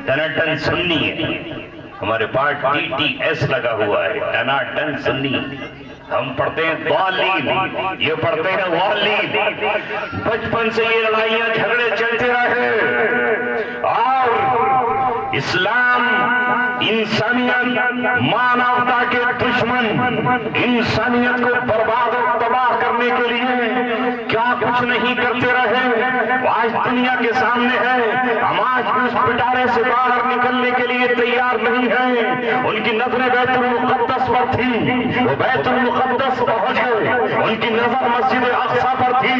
ٹناٹن سنی ہے، ہمارے پاس TTS لگا ہوا ہے، ٹناٹن سنی۔ ہم پڑھتے ہیں ضالین، یہ پڑھتے ہیں والین۔ بچپن سے یہ لڑائیاں جھگڑے چلتے رہے، اور اسلام انسانیت مانوتا کے دشمن انسانیت کو برباد و تباہ کرنے کے لیے کیا کچھ نہیں کرتے رہے، آج دنیا کے سامنے ہے۔ ہم آج اس پٹارے سے باہر نکلنے کے لیے تیار نہیں ہیں۔ ان کی نظریں بیت المقدس پر تھی، وہ بیت المقدس پہنچ گئے، ان کی نظر مسجد اقصی پر تھی،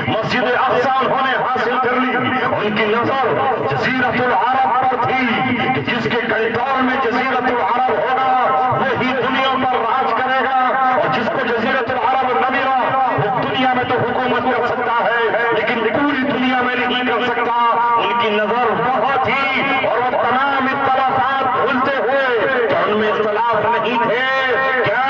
مسجد اقصی انہوں نے حاصل کر لی۔ ان کی نظر جزیرۃ العرب پر تھی کہ جس کے کنٹرول میں جزیرۃ العرب ہوگا وہی دنیا پر راج کرے گا، اور جس کو جزیرۃ العرب نہ ملا وہ دنیا میں تو حکومت کر سکتا ہے لیکن پوری دنیا میں نہیں کر سکتا۔ ان کی نظر بہت ہی، اور وہ تمام اختلافات بھولتے ہوئے کہ ان میں اختلاف نہیں تھے۔ کیا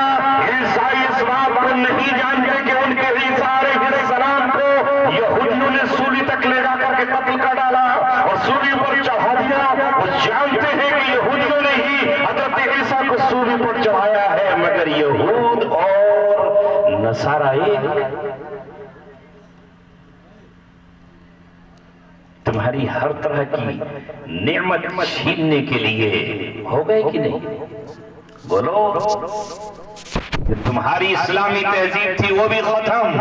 عیسائی اس بات کو نہیں جانتے کہ ان کے عیسیٰ علیہ السلام کو یہودیوں نے سولی تک لے جا کر کے قتل کر ڈالا اور سولی پر چڑھا دیا؟ وہ جانتے ہیں کہ یہودیوں نے ہی حضرت عیسیٰ کو سولی پر چڑھایا ہے، مگر یہود اور نصارہ ایک۔ تمہاری ہر طرح کی نعمت چھیننے کے لیے ہو گئے کہ نہیں؟ بولو، تمہاری اسلامی تہذیب تھی وہ بھی ختم۔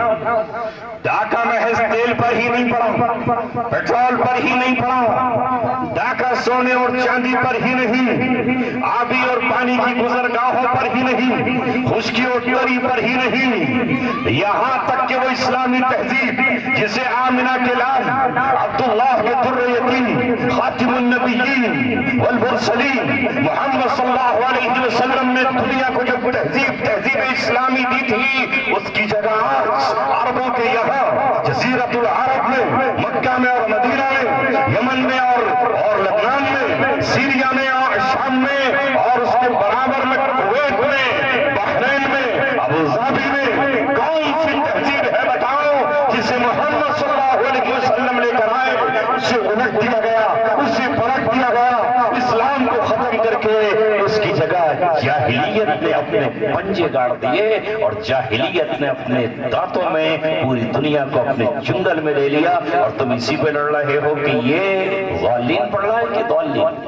ڈاکہ محض تیل پر ہی نہیں پڑا، پیٹرول پر ہی نہیں پڑا، ڈاکہ سونے اور چاندی پر ہی نہیں، آبی اور پانی کی گزرگاہوں پر ہی نہیں، خشکی اور تری پر ہی نہیں، یہاں تک کہ وہ اسلامی تہذیب جسے آمنہ کے لال عبداللہ کے در یتیم خاتم النبیین والمرسلین محمد صلی اللہ علیہ وسلم نے دنیا کو جب تہذیب اسلامی دی تھی، اس کی جگہ آج عربوں کے یہاں جزیرۃ العرب میں، مکہ میں اور مدینہ میں، یمن میں اور لبنان میں، سیریا میں اور شام میں، اور اس کے برابر میں کویت میں، بحرین میں، ابوظہبی میں، کون سی تہذیب ہے بتاؤ جسے محمد صلی اللہ علیہ وسلم لے کر آئے؟ اسے الٹ دیا گیا، اسے پلٹ دیا گیا، اسلام کو ختم کر کے اس کی جگہ جاہلیت نے اپنے پنجے گاڑ دیے، اور جاہلیت نے اپنے دانتوں میں پوری دنیا کو اپنے چنگل میں لے لیا، اور تم اسی پہ لڑ رہے ہو کہ یہ ضالین پڑھ رہا ہے کہ ضالین؟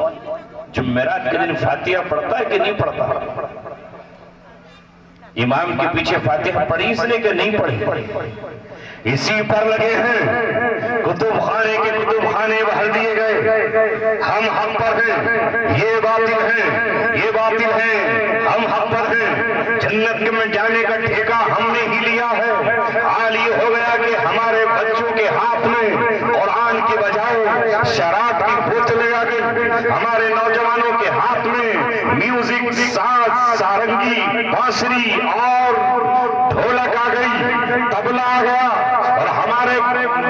جمعرات کے دن فاتحہ پڑھتا ہے کہ نہیں پڑھتا؟ امام کے پیچھے فاتحہ پڑھی اس نے کہ نہیں پڑھی؟ اسی پر لگے ہیں، کتب خانے کے کتب خانے بہل دیے گئے، ہم حق پر ہیں، یہ باطل ہیں، یہ باطل ہیں، ہم حق پر ہیں، جنت میں جانے کا ٹھیکہ ہم نے ہی لیا ہے۔ حال یہ ہو گیا کہ ہمارے بچوں کے ہاتھ میں قرآن کی بجائے شراب کی بوتلیں آ گئی، ہمارے نوجوانوں کے ہاتھ میں میوزک، ساز، سارنگی، بانسری اور ڈھولک آ گئی، طبلہ آ گیا، اور ہمارے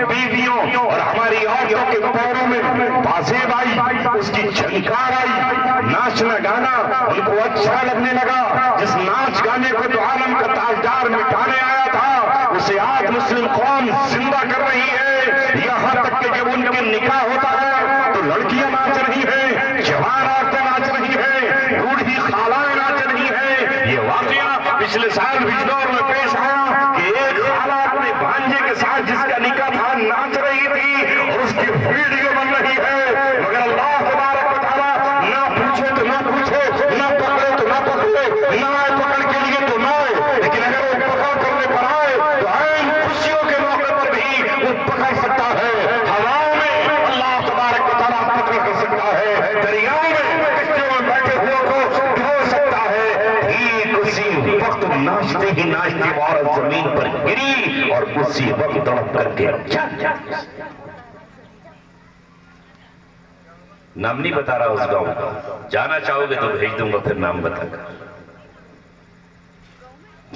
بیویوں اور ہماری عورتوں کے پیروں میں بازیب آئی، اس کی جھنکار آئی، ناچنا گانا ان کو اچھا لگنے لگا۔ جس ناچ گانے کو تو عالم کا تاجدار مٹانے آیا تھا، اسے آج مسلم قوم زندہ کر رہی ہے، یہاں تک کہ جب ان کے نکاح ہوتا ہے تو لڑکیاں ناچ رہی ہیں، جوان عورتیں ناچ رہی ہیں، بوڑھی خالائیں ناچ رہی ہیں۔ یہ واقعہ پچھلے سال بجنور میں پیش آیا کہ ایک خالہ اپنے بھانجے کے ساتھ جس کا نکاح تھا ناچ رہی تھی، اور اس کی ویڈیو بن رہی ہے، مگر اللہ تبارک و تعالیٰ نہ پوچھے تو نہ پوچھے، نہ پکڑے تو نہ پکڑے، نہ آئے پکڑ کے لیے تو نہ آئے، لیکن اگر وہ پکڑ کرنے پر آئے تو عین خوشیوں کے موقع پر بھی وہ پکڑ سکتا ہے۔ ہواؤں میں اللہ تبارک و تعالیٰ پکڑ کر سکتا ہے، دریاؤں میں کشتیوں میں بیٹھے ہوئے کو ڈبو سکتا ہے۔ ٹھیک اسی وقت ناچتے ہی ناچتے عورت زمین پر گری اور اسی وقت تڑپ کر کے نام نہیں بتا رہا اس گاؤں کا، جانا چاہو گے تو بھیج دوں گا، پھر نام بتا کر۔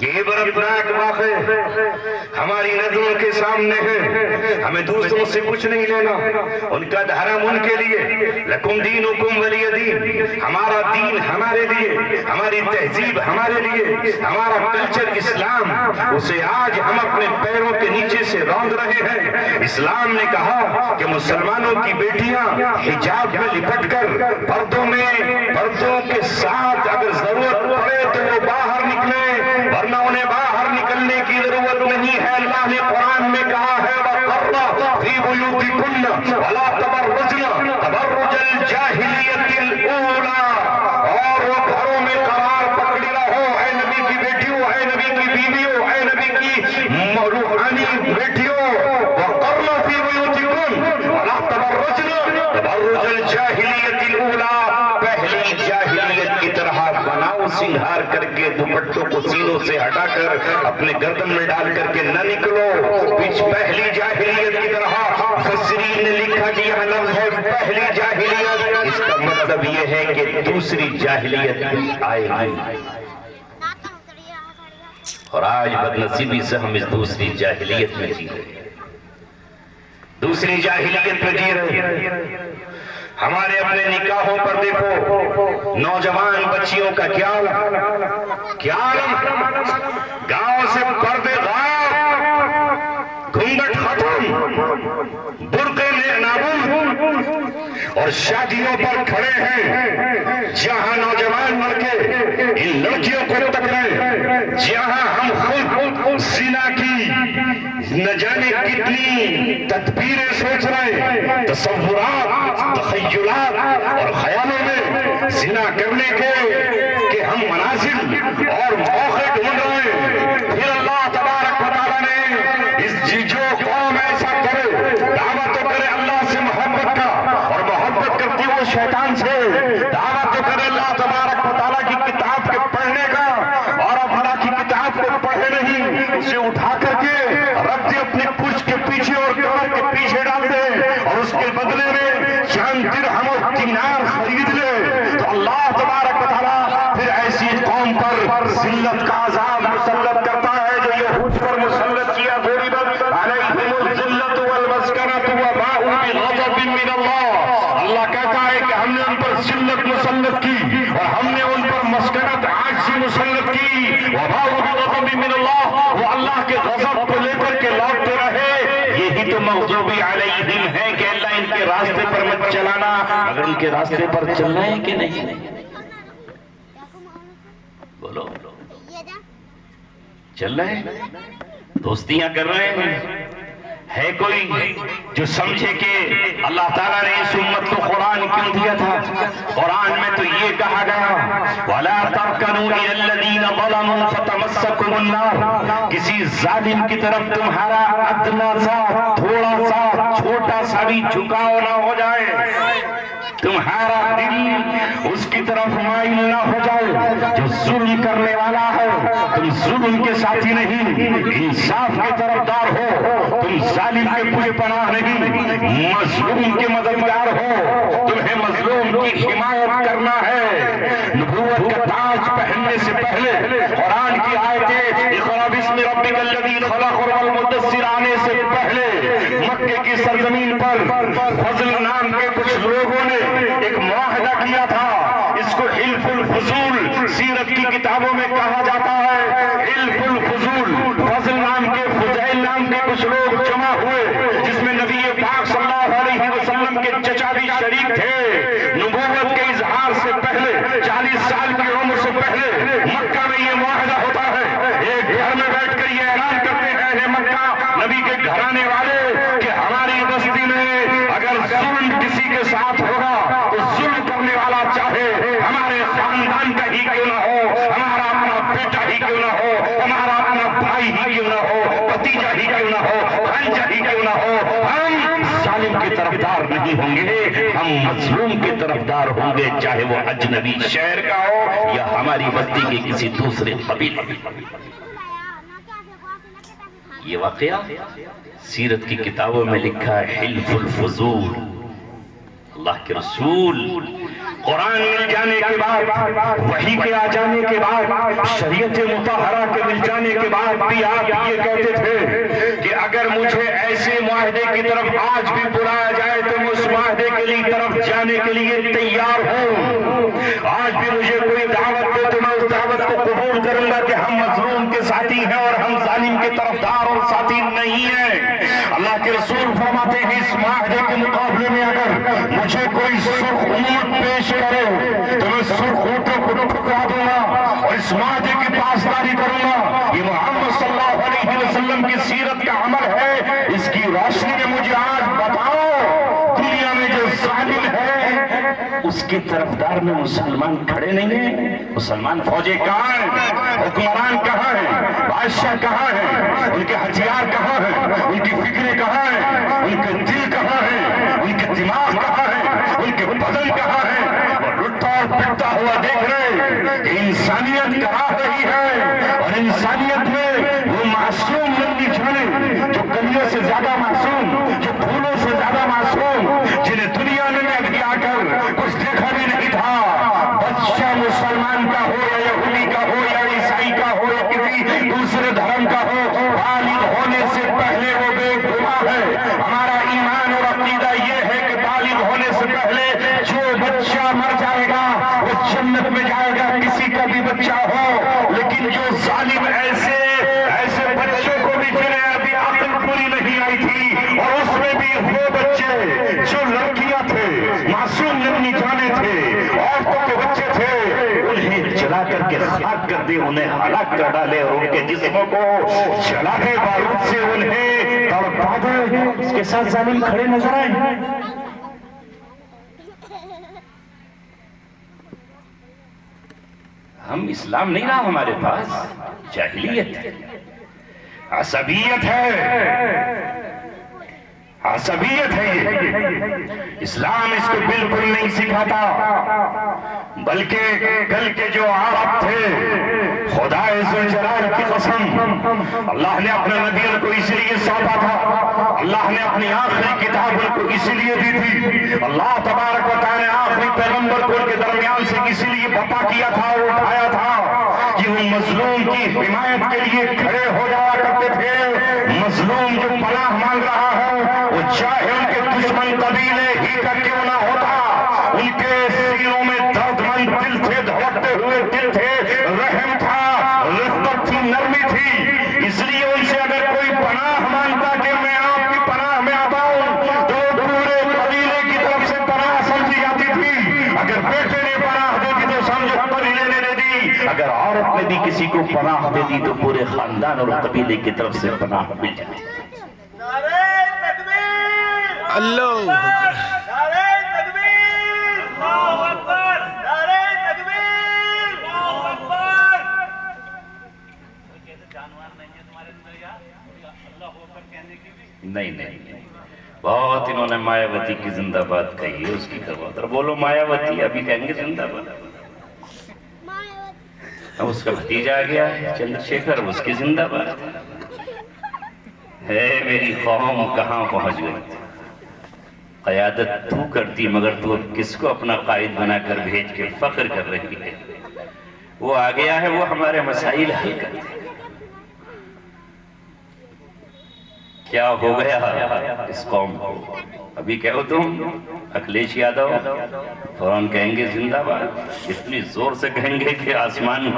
یہ عبرتناک واقعے ہماری نظروں کے سامنے ہیں. ہمیں دوسروں سے کچھ نہیں لینا. ان کا دھرم ان کے لیے. لکم دینکم ولی دین. ہمارا دین ہمارے لیے, ہماری تہذیب ہمارے لیے, ہمارا کلچر اسلام, اسے آج ہم اپنے پیروں کے نیچے سے روند رہے ہیں. اسلام نے کہا کہ مسلمانوں کی بیٹیاں حجاب میں لپٹ کر پردوں کے ساتھ اگر ضرورت پڑے تو وہ باہر نکلیں, ورنہ انہیں باہر نکلنے کی ضرورت نہیں ہے. اللہ نے قرآن میں کہا ہے وَقَرَّ فِي بُيُوتِكُنَّ وَلَا تَبَرَّجْنَ تَبَرُّجَ الْجَاهِلِيَّةِ الْأُولَىٰ. اور وہ گھروں میں قرار پکڑی رہو. اے نبی کی بیٹیوں, اے نبی کی بیویوں, اے نبی کی روحانی بیٹیوں, وَقَرَّ فِي بُيُوتِكُنَّ وَلَا تَبَرَّجْنَ تَبَرُّجَ الْجَاهِلِيَّةِ الْأُولَىٰ. پہلی جاہلیت کی طرح بناؤ سنگھار کر کے, دوپٹوں کو سینوں سے ہٹا کر اپنے گردن میں ڈال کر کے نہ نکلو. پہلی جاہلیت کی طرح مفسرین نے لکھا کہ یہ لفظ ہے پہلی جاہلیت. اس کا مطلب یہ ہے کہ دوسری جاہلیت آئے گی. اور آج بدنصیبی سے ہم اس دوسری جاہلیت میں جی رہے ہیں. دوسری جاہلیت میں جی رہے ہیں. ہمارے اپنے نکاحوں پر دیکھو, نوجوان بچیوں کا کیا عالم. گاؤں سے پردے غائب, گھونگھٹ ختم, برقعے نابود, اور شادیوں پر کھڑے ہیں جہاں نوجوان لڑکے ان لڑکیوں کو تکریں, جہاں ہم خود زنا کی نہ جانے کتنی تدبیریں سوچ رہے ہیں, تصورات, تخیلات اور خیالوں میں زنا کرنے کے کہ ہم منازل اور موقع ڈھونڈ رہے ہیں. پھر اللہ تبارک و تعالیٰ نے جو قوم ایسا کرے, دعوت تو کرے اللہ سے محبت کا, اور محبت کرتی وہ شیطان سے, دعوت تو کرے اللہ تبارک و تعالیٰ کی کتاب کے پڑھنے کا, اور اب اللہ کی کتاب کو پڑھے نہیں, اسے اٹھا کر کے رکھ دے اپنے پشت کے پیچھے اور کمر کے پیچھے ڈال دے, اور اس کے بدلے میں چند درہم اور دینار خرید لے, تو اللہ تبارک و تعالیٰ پھر ایسی قوم پر ذلت کا عذاب مسلط کرتا ہے جو یہود پر مسلط کیا. ضربت علیہم الذلۃ والمسکنۃ وباءوا بغضب من اللہ. اللہ کہتا ہے کہ ہم نے ان پر ذلت مسلط کی اور ہم نے ان پر مسکنت عاجزی مسلط کی. وباءوا بغضب من اللہ, وہ اللہ کے غضب کو لے کر کے لوٹتے رہے. یہی تو مغضوب علیہم ہے کہ اللہ ان کے راستے پر مت چلانا. اگر ان کے راستے پر چلنا ہے کہ نہیں, بولو چل رہے ہیں, دوستیاں کر رہے ہیں. ہے کوئی جو سمجھے کہ اللہ تعالیٰ نے اس امت کو قرآن کیوں دیا تھا؟ قرآن میں تو یہ کہا گیا وَلَا تَرْكَنُوا إِلَى الَّذِينَ ظَلَمُوا فَتَمَسَّكُمُ النَّارُ. کسی ظالم کی طرف تمہارا ادنا سا, تھوڑا سا, چھوٹا سا بھی جھکاؤ نہ ہو جائے, تمہارا دل اس کی طرف مائل نہ ہو جائے. جو ظلم کرنے والا ہے تم ظلم کے ساتھی نہیں, انصاف کے طرفدار ہو. تم ظالم کے پشت پناہ نہیں, مظلوم کے مددگار ہو. تمہیں مظلوم کی حمایت کرنا ہے. نبوت کا تاج پہننے سے پہلے قرآن کی آیتیں اقرأ باسم ربک الذی خلق والمدثر آنے سے پہلے مکے کی سرزمین پر فضل نام کے کچھ لوگوں نے ایک معاہدہ کیا تھا. اس کو حلف الفضول سیرت کی کتابوں میں کہا جاتا ہے. حلف الفضول, فضل نام کے, فضیل نام کے کچھ لوگ جمع ہوئے جس میں نبی پاک صلی اللہ علیہ وسلم کے چچا بھی شریک تھے. نبوت کے اظہار سے پہلے 40 سال کی عمر سے پہلے مکہ میں یہ معاہدہ ہوتا ہے. ایک گھر میں بیٹھ کر یہ اعلان کرتے ہیں اہل مکہ, نبی کے گھرانے والے, کہ ہماری بستی میں اگر ظلم کسی کے ساتھ ہوگا تو ظلم کرنے والا چاہے ہمارے خاندان کا ہی کیوں نہ ہو, ہمارا اپنا بیٹا ہی کیوں نہ ہو, ہمارا اپنا بھائی ہی کیوں نہ ہو, بھتیجا ہی کیوں نہ ہو, بھانجا ہی کیوں نہ ہو, ہم ظالم کے طرفدار نہیں ہوں گے, ہم مظلوم کے طرفدار ہوں گے, چاہے وہ اجنبی شہر کا ہو یا ہماری بستی کے کسی دوسرے قبیلے. یہ واقعہ سیرت کی کتابوں میں لکھا ہے. حلف الفضول, اللہ کے رسول قرآن مل جانے کے بعد، وحی کے آ جانے کے بعد، شریعت مطہرہ کے مل جانے کے بعد بھی آپ یہ کہتے تھے کہ اگر مجھے ایسے معاہدے کی طرف آج بھی بلایا جائے تو میں اس معاہدے کے لیے طرف جانے کے لیے تیار ہوں۔ آج بھی مجھے کوئی دعوت دے تو میں اس دعوت کو قبول کروں گا کہ ہم مظلوم کے ساتھی ہیں اور ہم ظالم کے طرفدار اور ساتھی نہیں ہیں۔ اللہ کے رسول فرماتے ہیں اس معاہدے کے مقابلے میں اگر مجھے کوئی سرخ اونٹ پیش کرے تو میں سرخ اونٹوں کو ٹھکرا دوں گا اور اس معاہدے کی پاسداری کروں گا۔ یہ محمد صلی اللہ علیہ وسلم کی سیرت کا عمل ہے۔ اس کی روشنی میں مجھے آج بتاؤ دنیا میں جو ظالم ہے اس کے طرفدار میں مسلمان کھڑے نہیں ہیں؟ مسلمان فوجیں کہاں ہیں؟ حکمران کہاں ہیں؟ بادشاہ کہاں ہیں؟ ان کے ہتھیار کہاں ہیں؟ ان کی فکریں کہاں ہیں؟ ان کے دل کہاں ہیں؟ ان کے دماغ کہاں ہیں؟ ان کے بدن کہاں ہیں؟ اور لٹتا اور پٹتا ہوا دیکھ رہے کہ انسانیت کرا رہی ہے، اور انسانیت میں وہ معصوم ننگی جھولی جو کلیوں سے زیادہ معصوم، جو پھولوں سے زیادہ معصوم، جنہیں دنیا میں ابھی آ کر کچھ دیکھا بھی نہیں تھا، بچہ مسلمان کا ہو یا یہودی کا ہو یا عیسائی کا ہو یا کسی دوسرے دھرم کا ہو، بالغ ہونے سے پہلے وہ بے گناہ ہے۔ ہمارا ایمان اور عقیدہ یہ ہے کہ بالغ ہونے سے پہلے جو بچہ مر جائے گا وہ جنت میں جائے گا، کسی کا بھی بچہ ہو۔ لیکن جو ظالم ایسے بچوں کو بھی جنہیں ابھی عقل پوری نہیں آئی تھی، اور اس میں بھی وہ بچے جو لڑکیاں تھے، معصوم ننھی جانے تھے، عورتوں کے بچے تھے، انہیں جلا کر کے خاک کر دے، انہیں ہلاک کر ڈالے اور ان کے جسموں کو جلا دے، بارود سے انہیں تڑپا دے۔ اس کے ساتھ ظالم کھڑے نظر آئے۔ ہم اسلام نہیں رہا ہمارے پاس، جاہلیت ہے، عصبیت ہے، عصبیت ہے یہ۔ اسلام اس کو بالکل نہیں سکھاتا، بلکہ کل کے جو عرب تھے، خدا ذوالجلال کی قسم، اللہ نے اپنے نبی کو اس لیے سونپا تھا، اللہ نے اپنی آخری کتاب ان کو اس لیے دی تھی، اللہ تبارک و تعالی نے آخری پیغمبر کو ان کے درمیان سے اس لیے بپا کیا تھا اور اٹھایا تھا کہ وہ مظلوم کی حمایت کے لیے کھڑے ہو جایا کرتے تھے۔ مظلوم جو پناہ مانگ رہا ہے وہ چاہے ان کے دشمن قبیلے ہی کا کیوں نہ ہوتا، ان کے سینوں میں درد مند دل تھے، دھڑکتے ہوئے دل تھے، رحم تھا، رفقت تھی، نرمی تھی، اس لیے ان سے اگر کوئی پناہ مانگتا کہ میں آپ کی پناہ میں آتا ہوں تو پورے قبیلے کی طرف سے پناہ سمجھی جاتی تھی۔ اگر بیٹے نے پناہ دے دی تو سمجھو قبیلے نے دے دی، اگر عورت نے بھی کسی کو پناہ دے دی تو پورے خاندان اور قبیلے کی طرف سے پناہ مل جاتی۔ اللہ نعرہ تکبیر، اللہ اکبر، نعرہ تکبیر، اللہ اکبر۔ کیسے جانور نہیں ہے تمہارے اندر یا اللہ اکبر کہنے کی بھی؟ نہیں، بہت انہوں نے مایاوتی کی زندہ باد کہی ہے، اس کی کبوتر بولو مایاوتی، ابھی کہیں گے زندہ باد۔ اب اس کا بھتیجا آ گیا ہے چندر شیکھر، اس کی زندہ باد ہے۔ میری قوم کہاں پہنچ گئی؟ قیادت تو کرتی مگر تو اب کس کو اپنا قائد بنا کر بھیج کے فخر کر رہی ہے؟ وہ آ گیا ہے، وہ ہمارے مسائل حل کرتے ہیں۔ کیا ہو گیا اس قوم کو؟ ابھی کہو تم اکھلیش یادو، فوراً کہیں گے زندہ باد، اتنی زور سے کہیں گے کہ آسمان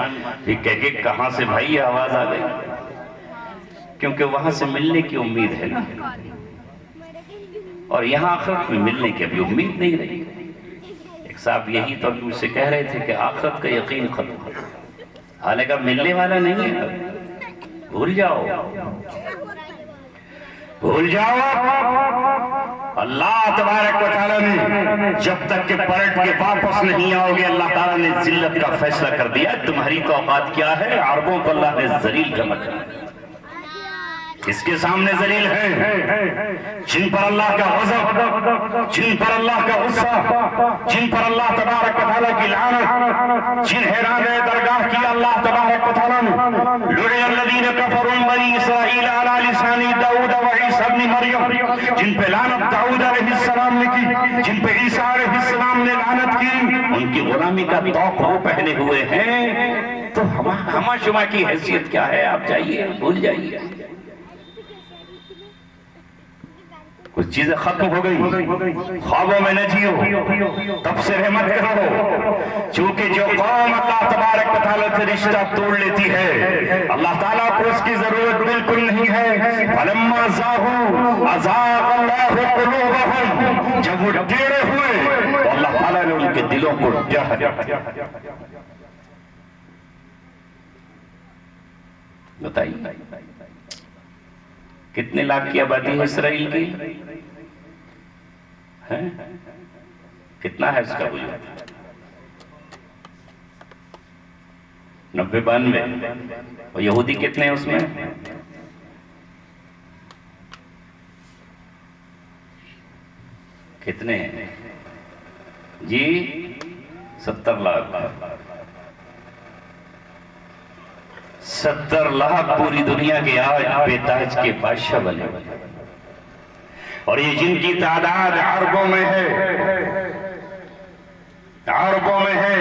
بھی کہے گے کہاں سے بھائی یہ آواز آ گئی، کیونکہ وہاں سے ملنے کی امید ہے نا، اور یہاں آخرت میں ملنے کی ابھی امید نہیں رہی۔ ایک صاحب یہی تو مجھ سے کہہ رہے تھے کہ آخرت کا یقین ختم ہے، حالانکہ ملنے والا نہیں ہے، بھول جاؤ اللہ تبارک و تعالیٰ نے جب تک کہ پلٹ کے واپس نہیں آؤ گے، اللہ تعالیٰ نے ذلت کا فیصلہ کر دیا۔ تمہاری تو اوقات کیا ہے؟ عربوں کو اللہ نے ذلیل کر رکھا، اس کے سامنے ذلیل ہیں جن پر اللہ کا غضب، جن پر اللہ کا غصہ، جن پر اللہ تبارک و تعالیٰ کی لعنت، جن حیران درگاہ کی اللہ تبارک و تعالیٰ نے لعن الذین کفروا من بنی اسرائیل علی لسان داؤد و عیسی ابن مریم، جن پہ لعنت داؤد علیہ السلام نے کی، جن پہ عیسیٰ علیہ السلام نے لعنت کی، ان کی غلامی کا توق وہ پہنے ہوئے ہیں، تو ہما شما کی حیثیت کیا ہے؟ آپ جائیے، بھول جائیے، کچھ چیزیں ختم ہو گئی، خوابوں میں نہ جیو، تب سے رحمت کرو، چونکہ جو قوم اللہ تبارک و تعالیٰ سے رشتہ توڑ لیتی ہے، اللہ تعالیٰ کو اس کی ضرورت بالکل نہیں ہے۔ فَلَمَّا زَاغُوا أَزَاغَ اللَّهُ قُلُوبَهُمْ، جب وہ ٹیڑے ہوئے تو اللہ تعالیٰ نے ان کے دلوں کو ڈھا دیا۔ بتائیے کتنے لاکھ کی آبادی ہے اسرائیل کی؟ کتنا ہے اس کا وجود؟ 90-92، اور یہودی کتنے ہیں اس میں؟ کتنے ہیں جی؟ 70 لاکھ۔ 70 لاکھ پوری دنیا کے آج بے تاج کے بادشاہ بنے، اور یہ جن کی تعداد عربوں میں ہے، عربوں میں ہے،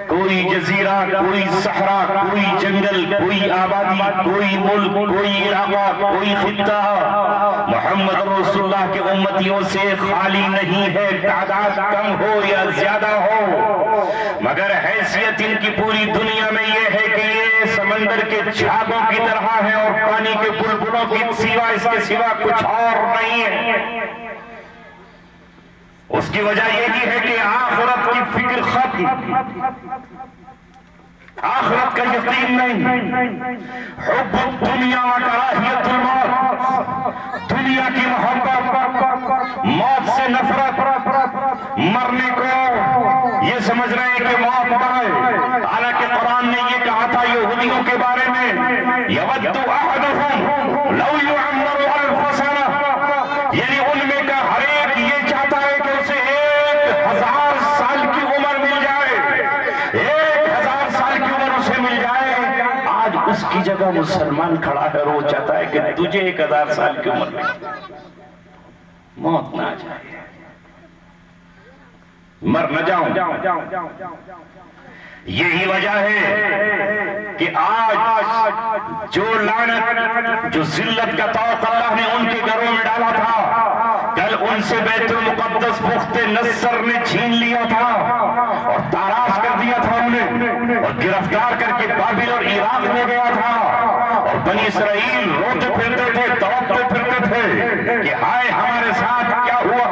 کوئی جزیرہ، کوئی صحرا، کوئی جنگل، کوئی آبادی، کوئی ملک، کوئی علاقہ، کوئی خطہ محمد رسول اللہ کے امتیوں سے خالی نہیں ہے، تعداد کم ہو یا زیادہ ہو، مگر حیثیت ان کی پوری دنیا میں یہ ہے کہ یہ سمندر کے جھاگوں کی طرح ہے اور پانی کے بلبلوں کی سوا، اس کے سوا کچھ اور نہیں ہے۔ اس کی وجہ یہی ہے کہ آخرت کی فکر ختم، آخرت کا یقین نہیں، حب الدنیا و کراہیت الموت، دنیا کی محبت، موت سے نفرت، مرنے کو یہ سمجھ رہے ہیں کہ موت ہے، حالانکہ قرآن نے یہ کہا تھا یہودیوں کے بارے میں، یود احدہم لو یعمر الف سنہ، یعنی ان میں کا ہر ایک یہ چاہتا ہے کہ اسے 1000 سال کی عمر مل جائے، 1000 سال کی عمر اسے مل جائے۔ آج اس کی جگہ مسلمان کھڑا ہے اور وہ چاہتا ہے کہ تجھے 1000 سال کی عمر مل جائے، موت نہ جائے، مر نہ جاؤں۔ یہی وجہ ہے کہ آج جو لعنت، جو ذلت کا طوق اللہ نے ان کے گھروں میں ڈالا تھا، کل ان سے بیت المقدس بخت نصر نے چھین لیا تھا اور تاراش کر دیا تھا انہیں، اور گرفتار کر کے بابل اور عراق لے گیا تھا، اور بنی اسرائیل روتے پھرتے تھے، تڑپتے پھرتے تھے کہ ہائے ہمارے ساتھ کیا ہوا۔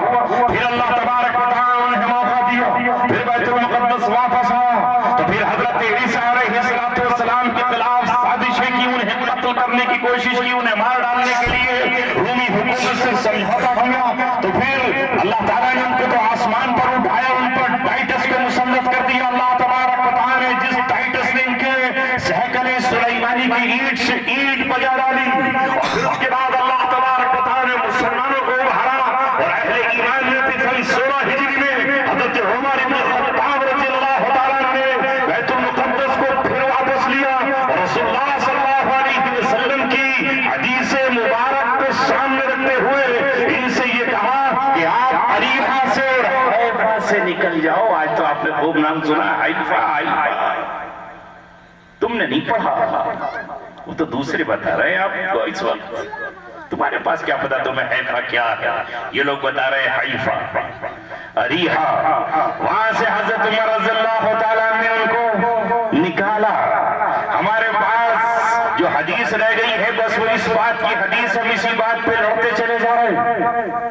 پھر اللہ تبارک و تعالیٰ نے انہیں موقع دیا، پھر بیت المقدس واپس آیا، تو پھر حضرت عیسیٰ علیہ السلام کے خلاف سازشیں کی، انہیں قتل کرنے کی کوشش کی، انہیں مار ڈالنے کے لیے رومی حکومت سے سمجھوتا ہوا، تو پھر اللہ تعالیٰ نے ان کو تو آسمان پر اٹھایا، ان پر ٹائٹس کو مسلط کر دیا۔ اللہ تبارک و تعالیٰ نے جس ٹائٹس نے ان کے ہیکل سلیمانی کی اینٹ سے اینٹ بجا ڈالی، اور پھر اس کے بعد اللہ تبارک و تعالیٰ نے مسلمانوں کو ابھارا، اور اہل ایمان نے بھی سن 16 ہجری میں حضرت عمر بن خطاب رضی اللہ تعالیٰ نے بیت المقدس کو پھر واپس لیا، اور رسول اللہ صلی اللہ علیہ وسلم کی حدیث مبارک کو سامنے رکھتے ہوئے ان سے یہ کہا کہ آپ عریفہ سے اور حیفہ سے نکل جاؤ۔ آج تو آپ نے خوب نام سنا، حیفہ، حیفہ، تم نے نہیں پڑھا، وہ تو دوسرے بتا رہے ہیں آپ کو اس وقت، تمہارے پاس کیا پتا تمہیں حیفہ کیا ہے، یہ لوگ بتا رہے ہیں حیفہ، عریحہ۔ وہاں سے حضرت عمر رضی اللہ تعالیٰ نے ان کو نکالا۔ ہمارے پاس جو حدیث رہ گئی ہے بس وہ اس بات کی حدیث، ہم اسی بات پہ لوٹتے چلے جا رہے ہیں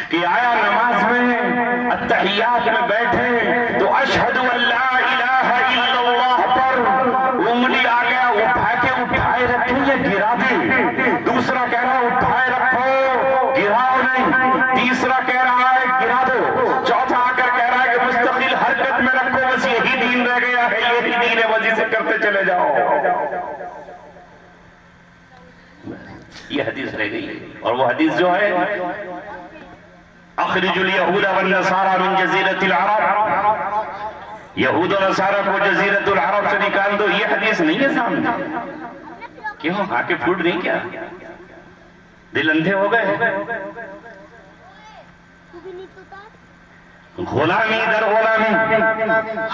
کہ آیا نماز میں التحیات میں بیٹھے تو اشہد ان لا الہ الا اللہ پر انگلی آ گیا، اٹھا کے اٹھائے رکھیں یا گرا دیں، دوسرا کہہ رہا اٹھائے رکھو گراؤ نہیں، تیسرا کہہ رہا ہے گرا دو، چوتھا آ کر کہہ رہا ہے کہ مستقل حرکت میں رکھو، بس یہی دین رہ گیا ہے، یہی دین ہے، وجہ سے کرتے چلے جاؤ۔ یہ حدیث رہ گئی، اور وہ حدیث جو ہے اخرج الیہود والنصارى من جزیرۃ العرب، یہود و نصارہ کو جزیرۃ العرب سے نکال دو، یہ حدیث نہیں ہے سامنے، کیوں آ کے پھوٹ نہیں کیا؟ دل اندھے ہو گئے. غلامی در غلامی,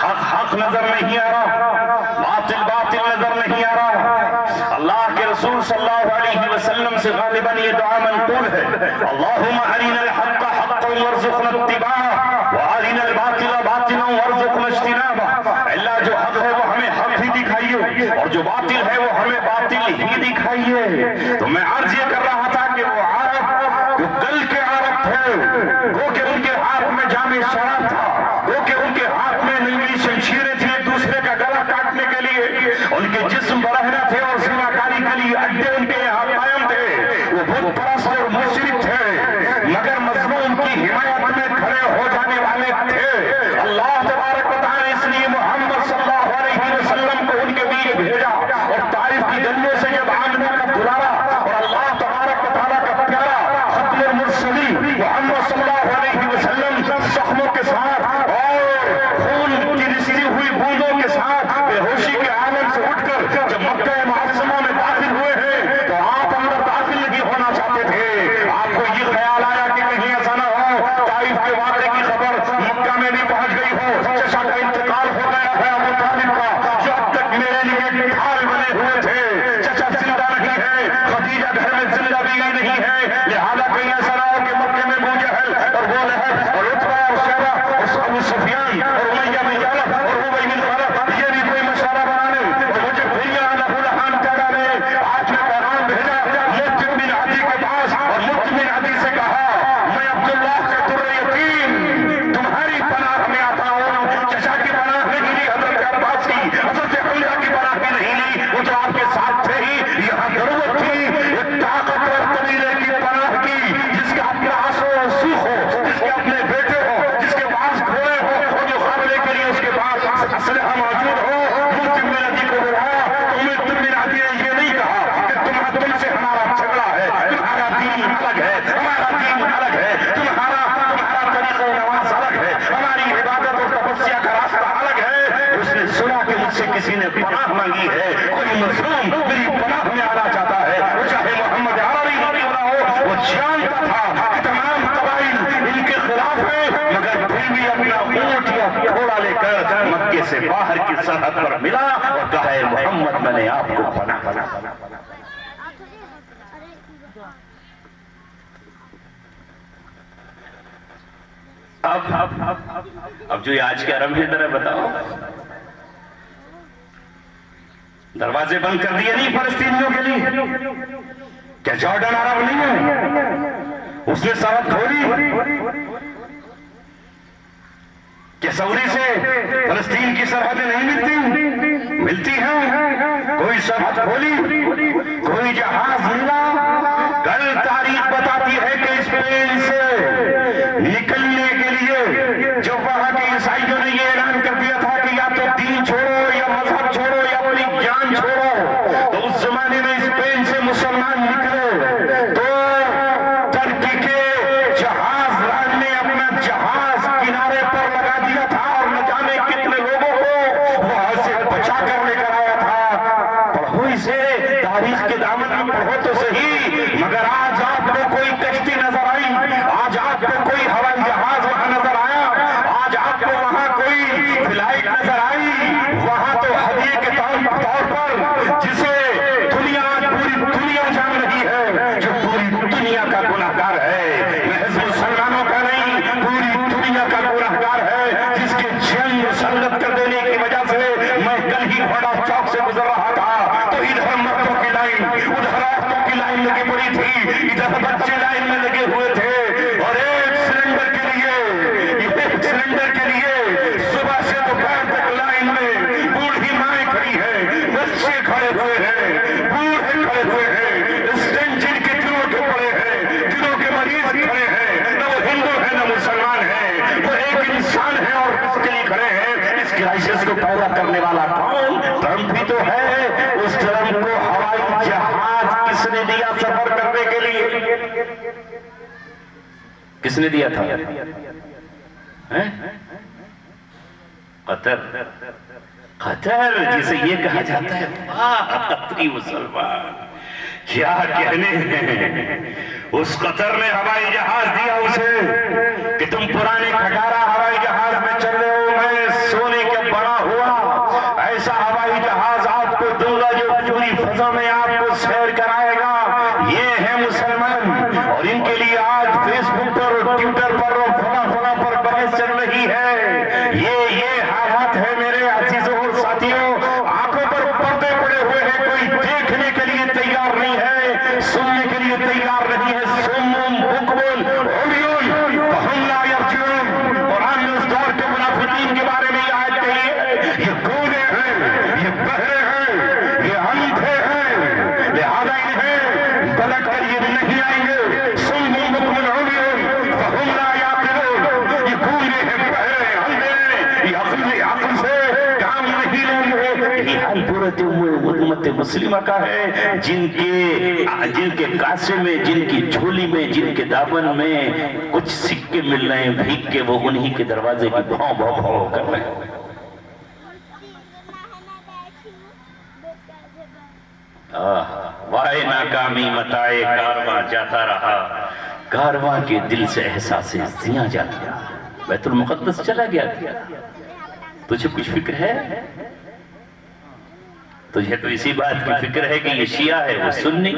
حق حق نظر نہیں آ رہا, باطل باطل نظر نہیں آ رہا. اللہ کے رسول صلی اللہ علیہ وسلم سے غالباً یہ دعا منقول ہے, اللہم ارنا الحق حقا وارزقنا اتباعہ وارنا الباطل باطلا وارزقنا اجتنابہ. اللہ جو حق ہے وہ ہمیں حق ہی دکھائیے اور جو باطل ہے وہ ہمیں باطل ہی دکھائیے. تو میں عرض یہ کر رہا تھا کہ وہ عرب جو کل کے عرب تھے, وہ کہ ان کے ہاتھ میں جام شراب تھا, وہ کہ ان کے ہاتھ میں ننگی شمشیریں تھیں ایک دوسرے کا گلا کاٹنے کے لیے, ان کے جسم برہنہ تھے اور زناکاری کے لیے اڈے ان کے یہاں قائم تھے. وہ بت پرست اور مشرک تھے مگر مظلوم کی حمایت میں کھڑے ہو جانے والے تھے. اللہ تبارک و تعالی اس لیے محمد صلی اللہ علیہ وسلم کو ان کے بیچ بھیجا اور طائف کی گلیوں سے جب آمنے کا بلایا اور اللہ تبارک و تعالی کا پیارا ختم المرسلین محمد صلی اللہ علیہ وسلم زخموں کے ساتھ اور خون کی رستی ہوئی بوندوں کے ساتھ بے ہوشی کے عالم سے اٹھ کر جب مکہ معظمہ میں داخل ہوئے ہیں تو آپ اندر داخل نہیں ہونا چاہتے تھے. آپ کو یہ خیال آیا کہ کہیں ایسا نہ ہو طائف کے واقعے کی خبر مکہ میں بھی پہنچ گئی ہو, چچا کا انتقال ہو گیا ہے ابو طالب کا جو اب تک میرے لیے ڈھال بنے ہوئے تھے, چچا زندہ نہیں ہے, خدیجہ گھر میں زندہ بھی نہیں ہے, لہذا کہیں ایسا نہ ہو کہ مکے میں ابو جہل اور وہ لہب اور عتبہ اور شیبہ اور ابو سفیان اور امیہ بن خلف اور ابی بن خلف یہ بھی کوئی مشورہ بنا لیں اور مجھے بھیا لہو لہان کہہ ڈالے. آج میں پیغام بھیجا مطعم بن عدی کے پاس اور مطعم بن عدی سے کہا میں عبداللہ کا در یتیم تمہاری پناہ میں آتا ہوں. چچا کی پناہ نہیں لی حضرت عباس کی, حضرت حمزہ کی پناہ بھی نہیں لی, وہ تو آپ کے ساتھ تھے ہی. یہاں ضرورت تھی ایک طاقتور قبیلے کی پناہ کی جس کا اپنا عصر و سوخ ہو, جس کے اپنے بیٹے ہو, جس کے پاس گھوڑے ہو اور جو قابلے کے لیے اس کے پاس اسلحہ موجود ہو. مطعم بن عدی کو بلایا تو مطعم بن عدی نے یہ نہیں کہا کہ تم سے ہمارا جھگڑا ہے, تمہارا دین الگ ہے, ہمارا دین الگ ہے, تمہارا طریقہ نماز الگ ہے, ہماری عبادت اور تپسیا کا راستہ الگ ہے. اس نے سنا کہ مجھ سے کسی نے پناہ مانگی ہے, کوئی مظلوم میری پناہ میں آنا چاہتا ہے, وہ چاہے محمد عربی کیوں نہ ہو. وہ جانتا تھا کہ تمام قبائل ان کے خلاف ہیں مگر پھر بھی اپنا اونٹ یا گھوڑا لے کر مکے سے باہر کی سرحد پر ملا اور کہا ہے محمد میں نے آپ کو پناہ بنا. اب جو آج کے عرب ہے ذرا بتاؤ, دروازے بند کر دیے نہیں فلسطینیوں کے لیے؟ کیا جارڈن عرب نہیں ہے؟ اس نے سرحد کھولی. کیا سعودی سے فلسطین کی سرحدیں نہیں ملتی ہیں. کوئی سرحد کھولی, کوئی جہاز ملا. کل تاریخ بتاتی ہے کہ اسپین سے نکلنے کے لیے جو وہاں کے عیسائیوں نے یہ اعلان کر دیا تھا کہ یا تو دین چھوڑو یا مذہب چھوڑو یا اپنی جان چھوڑو, تو اس زمانے میں اسپین سے مسلمان نکلے تو ترکی کے جہاز راج نے اپنا جہاز کنارے پر لگا دیا تھا اور نہ جانے کتنے لوگوں کو وہاں سے بچا کر لے کر آیا تھا. پڑھو اسے, تاریخ کے دامن میں پڑھو تو صحیح. مگر آج آپ کو کوئی کشتی نظر آئی, آج آپ کو کوئی ہوائی جہاز وہاں نظر آیا, آج آپ کو وہاں کوئی فلائٹ نظر آئی, وہاں تو ہدیے کے طور پر جسے دنیا پوری دنیا جان رہی ہے, جو پوری دنیا کا گناہگار ہے, محض مسلمانوں کا نہیں پوری دنیا کا گناہگار ہے, جس کے جنگ مسلط کر دینے کی وجہ سے میں کل ہی گھوڑا چوک سے گزر رہا تھا تو ادھر مردوں کی لائن ادھر عورتوں کی لائن لگی پڑی تھی, ادھر بچے لائن میں لگے ہوئے تھے اور ایک سلنڈر کے لیے صبح سے دوپہر تک لائن میں بوڑھی مائیں کھڑی ہیں, بچے کھڑے ہوئے ہیں, بوڑھے کھڑے ہوئے ہیں, اسٹینٹ جن کے دلوں کے پڑے ہیں, دلوں کے مریض کھڑے ہیں, نہ وہ ہندو ہے نہ مسلمان ہے, وہ ایک انسان ہے اور اس کے لیے کھڑے ہیں. اس کرائسس کو پیدا کرنے والا کون؟ ٹرمپ بھی تو ہے. اس ٹرمپ کو ہوائی جہاز کس نے دیا سفر کرنے کے لیے؟ کس نے دیا تھا؟ قطر. قطر جسے یہ کہا جاتا ہے قطری مسلمان, کیا کہنے ہیں، اس قطر نے ہوائی جہاز دیا اسے کہ تم پرانے کھٹارا ہوائی جہاز میں چل رہے ہو، میں سونے کے بڑا ہوا ایسا ہوائی جہاز آپ کو دوں گا جو پوری فضا میں آپ کو سیر کرائے گا۔ یہ ہے مسلمان، اور ان کے لیے آج فیس بک پر اور ٹویٹر پر اور فلاں پر بحث چل رہی ہے۔ یہ حالات ہے میرے عزیزوں اور ساتھیوں، آنکھوں پر پردے پڑے ہوئے ہیں، کوئی دیکھنے کے لیے تیار نہیں ہے، سننے کے لیے تیار نہیں ہے۔ سمم بکمن عمیون فہم لا یرجعون۔ قرآن نے اس دور کے منافقین کے بارے میں یہ آیت کہی ہے، یہ گونگے ہیں، یہ بہرے ہیں، یہ اندھے ہیں، لہذا انہیں پلٹ کر یہ نہیں آئیں گے۔ سمم بکمن عمیون فہم لا یعقلون۔ یہ گونگے ہیں، بہرے ہیں، اندھے ہیں، یہ عقل سے کام نہیں لیں گے۔ یہی حال پورے امت مسلمہ کا ہے، جن کے کاسے میں، جن کی جھولی میں، جن کے دامن میں کچھ سکے مل رہے ہیں بھیگ کے، وہ انہی کے دروازے کی بھاؤ بھاؤ بھاؤ کر رہے ہیں۔ وائے ناکامی متائے کارواں جاتا رہا، کارواں کے دل سے احساس زیاں جاتا رہا۔ بیت المقدس چلا گیا تھا، تجھے کچھ فکر ہے؟ تجھے تو اسی بات کی فکر ہے کہ یہ شیعہ ہے، وہ سنی،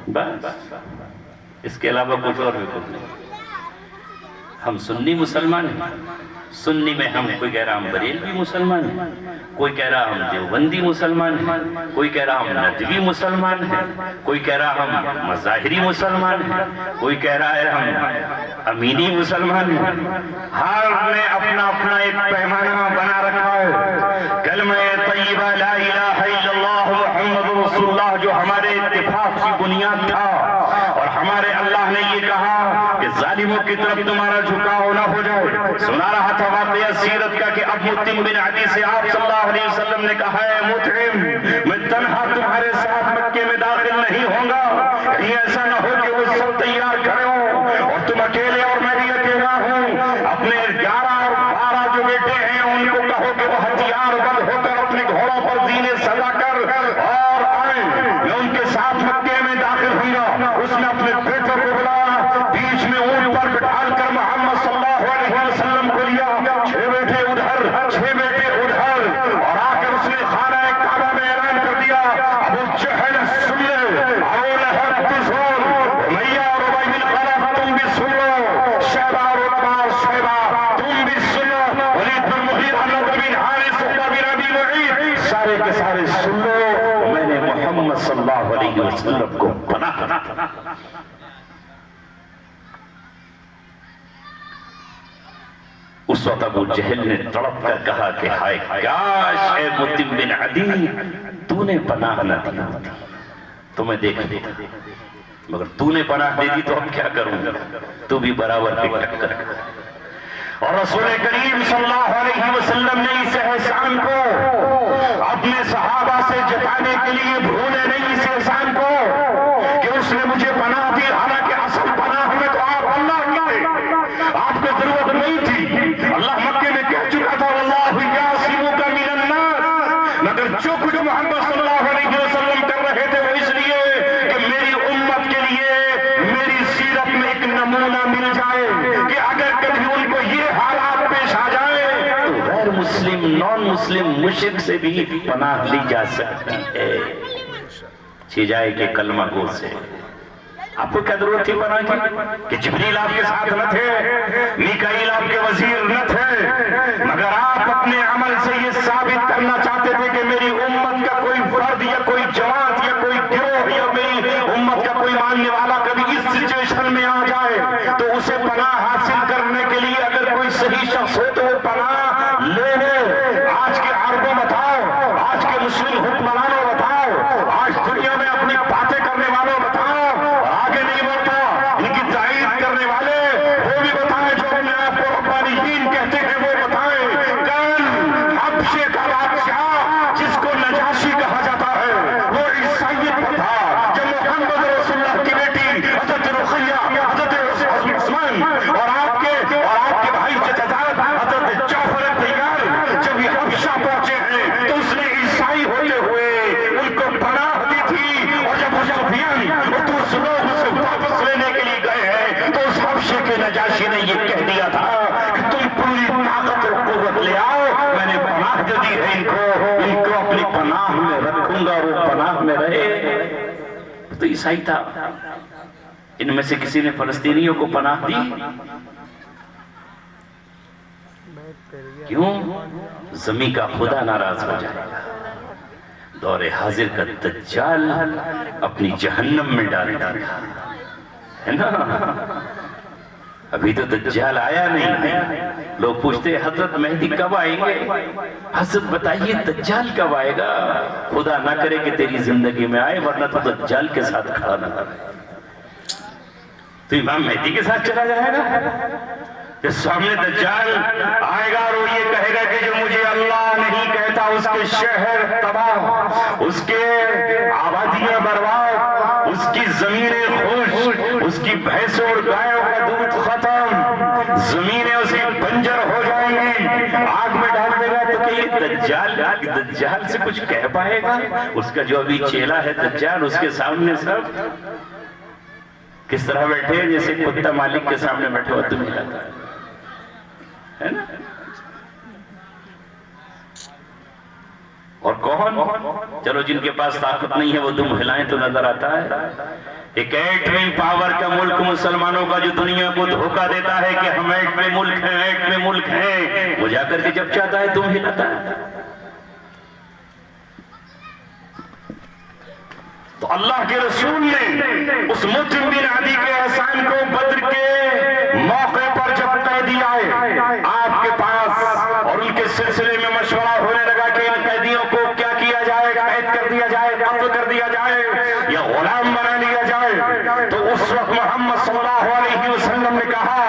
بس اس کے علاوہ کچھ اور بھی کچھ نہیں۔ ہم سنی مسلمان ہیں، سنی میں ہم، کوئی کہہ رہا ہم بریلوی مسلمان ہیں، کوئی کہہ رہا ہم دیوبندی مسلمان ہیں، کوئی کہہ رہا ہم ندوی مسلمان ہیں، کوئی کہہ رہا ہم مظاہری مسلمان ہیں، کوئی کہہ رہا ہے ہم امینی مسلمان ہیں۔ ہر نے اپنا اپنا ایک پیمانہ بنا رکھا ہے۔ کلمہ طیبہ لا الہ الا اللہ محمد رسول اللہ جو ہمارے اتفاق کی بنیاد تھا، اور ہمارے اللہ نے یہ کہا کہ ظالموں کی طرف تمہارا جھکاؤ نہ ہو جائے۔ سنا رہا تھا واقعہ سیرت کا کہ اب مطعم بن عدی سے آپ صلی اللہ علیہ وسلم نے کہا ہے، مطعم میں تنہا تمہارے ساتھ مکے میں داخل نہیں ہوں گا، کہیں ایسا نہ ہو کہ وہ سب تیار کھڑے ہوں اور تم اکیلے اور میں بھی اکیلا ہوں۔ اپنے 11 اور 12 جو بیٹے ہیں ان کو کہو کہ وہ ہتھیار بند ہو کر اپنے گھوڑوں پر زینے سجا کر اور آئیں، میں ان کے ساتھ مکے میں داخل ہوں گا۔ اس نے اپنے بیٹوں کو بلایا، بیچ میں اونٹ پر بٹھال کر محمد صلی اللہ علیہ وسلم کو لیا، 6 بیٹے ادھر 6 بیٹے ادھر، اور آ کر اس نے خانہ کعبہ میں اعلان کر دیا، ابو جہل سن لے، ابو لہب بھی سن، امیہ اور ابی بن خلف تم بھی سن لو، شیبہ اور عتبہ اور شیبہ تم بھی سن لو، ولید بن مغیرہ، نضر بن حارث، عقبہ بن ابی معیط، سارے کے سارے سن لو، میں نے محمد صلی اللہ علیہ وسلم کو پناہ دیا۔ اس وقت ابو جہل نے تڑپ کر کہا کہ ہائے کاش اے مطعم بن عدی تو نے پناہ نہ دی ہوتی، تو میں دیکھ لیتا، مگر تو نے پناہ دے دی تو اب کیا کروں گا، تو بھی برابر کی ٹکر۔ اور رسول کریم صلی اللہ علیہ وسلم نے اس احسان کو اپنے صحابہ سے جتانے کے لیے بھولے نہیں اس احسان کو کہ اس نے مجھے پناہ دی، حالانکہ اصل پناہ میں تو آپ اللہ کی تھے، آپ کو ضرورت نہیں تھی۔ اللہ مکے میں کہہ چکا تھا واللہ یعصمک من الناس، مگر جو کچھ محمد صلی اللہ علیہ وسلم کر رہے تھے وہ اس لیے کہ میری امت کے لیے میری سیرت میں ایک نمونہ مل جائے کہ اگر کبھی ان کو یہ حالات پیش آ جائے تو غیر مسلم، نان مسلم، مشرک سے بھی پناہ لی جا سکتی ہے، چھجائے کے کلمہ گو سے۔ آپ کو کیا ضرورت تھی پناہ کی کہ جبریل آپ کے ساتھ نہ تھے، میکائیل آپ کے وزیر نہ تھے، مگر آپ اپنے عمل سے یہ ثابت کرنا چاہتے تھے کہ میری امت کا کوئی فرد یا کوئی جماعت یا کوئی گروہ یا میری امت کا کوئی ماننے والا کبھی اس سچویشن میں آ جائے تو اسے پناہ حاصل کرنے کے لیے اگر کوئی صحیح شخص ہو تو وہ پناہ لے لے۔ آج کے عربوں بتاؤ، آج کے مسلم حکمرانوں بتاؤ، آج دنیا میں اپنی باتیں کرنے والوں بتاؤ، آگے نہیں بڑھتا ان کی تائید کرنے والے وہ بھی بتائیں، جو اپنے آپ کو ربانیین کہتے ہیں وہ بتائیں۔ کل حبشے کا بادشاہ جس کو نجاشی کہا جاتا ہے وہ عیسائیت پر تھا، جب محمد رسول اللہ کی بیٹی حضرت رقیہ، حضرت عثمان اور آپ کے بھائی چچا حضرت جعفر عیسائی تھا، ان میں سے کسی نے فلسطینیوں کو پناہ دی؟ کیوں؟ زمین کا خدا ناراض ہو جائے گا، دور حاضر کا دجال اپنی جہنم میں ڈال دیا ہے نا۔ ابھی تو دجال آیا نہیں، لوگ پوچھتے ہیں حضرت مہدی کب آئیں گے؟ حضرت بتائیے دجال کب آئے گا؟ خدا نہ کرے کہ تیری زندگی میں آئے، ورنہ تو دجال کے ساتھ کھڑا نہ کرے، تو امام مہدی کے ساتھ چلا جائے گا۔ کہ سامنے دجال آئے گا اور وہ یہ کہے گا کہ جو مجھے اللہ نہیں کہتا، اس کے شہر تباہ، اس کے آبادیاں برباد، اس کی زمینیں خشک، اس کی بھینسوں اور گایوں کا دودھ ختم، زمینیں اس کی بنجر ہو جائیں گی، آگ میں ڈال دے گا۔ تو کہ یہ دجال سے کچھ کہہ پائے گا؟ اس کا جو ابھی چیلا ہے دجال، اس کے سامنے سب کس طرح بیٹھے ہیں؟ جیسے کتا مالک کے سامنے بیٹھے ہوا تمہیں لگتا ہے نا۔ اور کون؟ چلو جن کے پاس طاقت نہیں ہے وہ دم ہلائیں تو نظر آتا ہے۔ ایک ایٹمی پاور کا ملک مسلمانوں کا جو دنیا کو دھوکہ دیتا ہے کہ ہم ایٹمی ملک ہیں، ایٹمی ملک ہیں، وہ جا کر کے جب چاہتا ہے دم ہلاتا ہے۔ تو اللہ کے رسول نے اس مطعم بن عدی کے احسان کو بدر کے موقع پر جب قیدی آئے آپ کے پاس اور ان کے سلسلے میں مشورہ ہونے لگا کہ ان قیدیوں کو کیا کیا جائے، قید کر دیا جائے، قتل کر دیا جائے یا غلام بنا لیا جائے، تو اس وقت محمد صلی اللہ علیہ وسلم نے کہا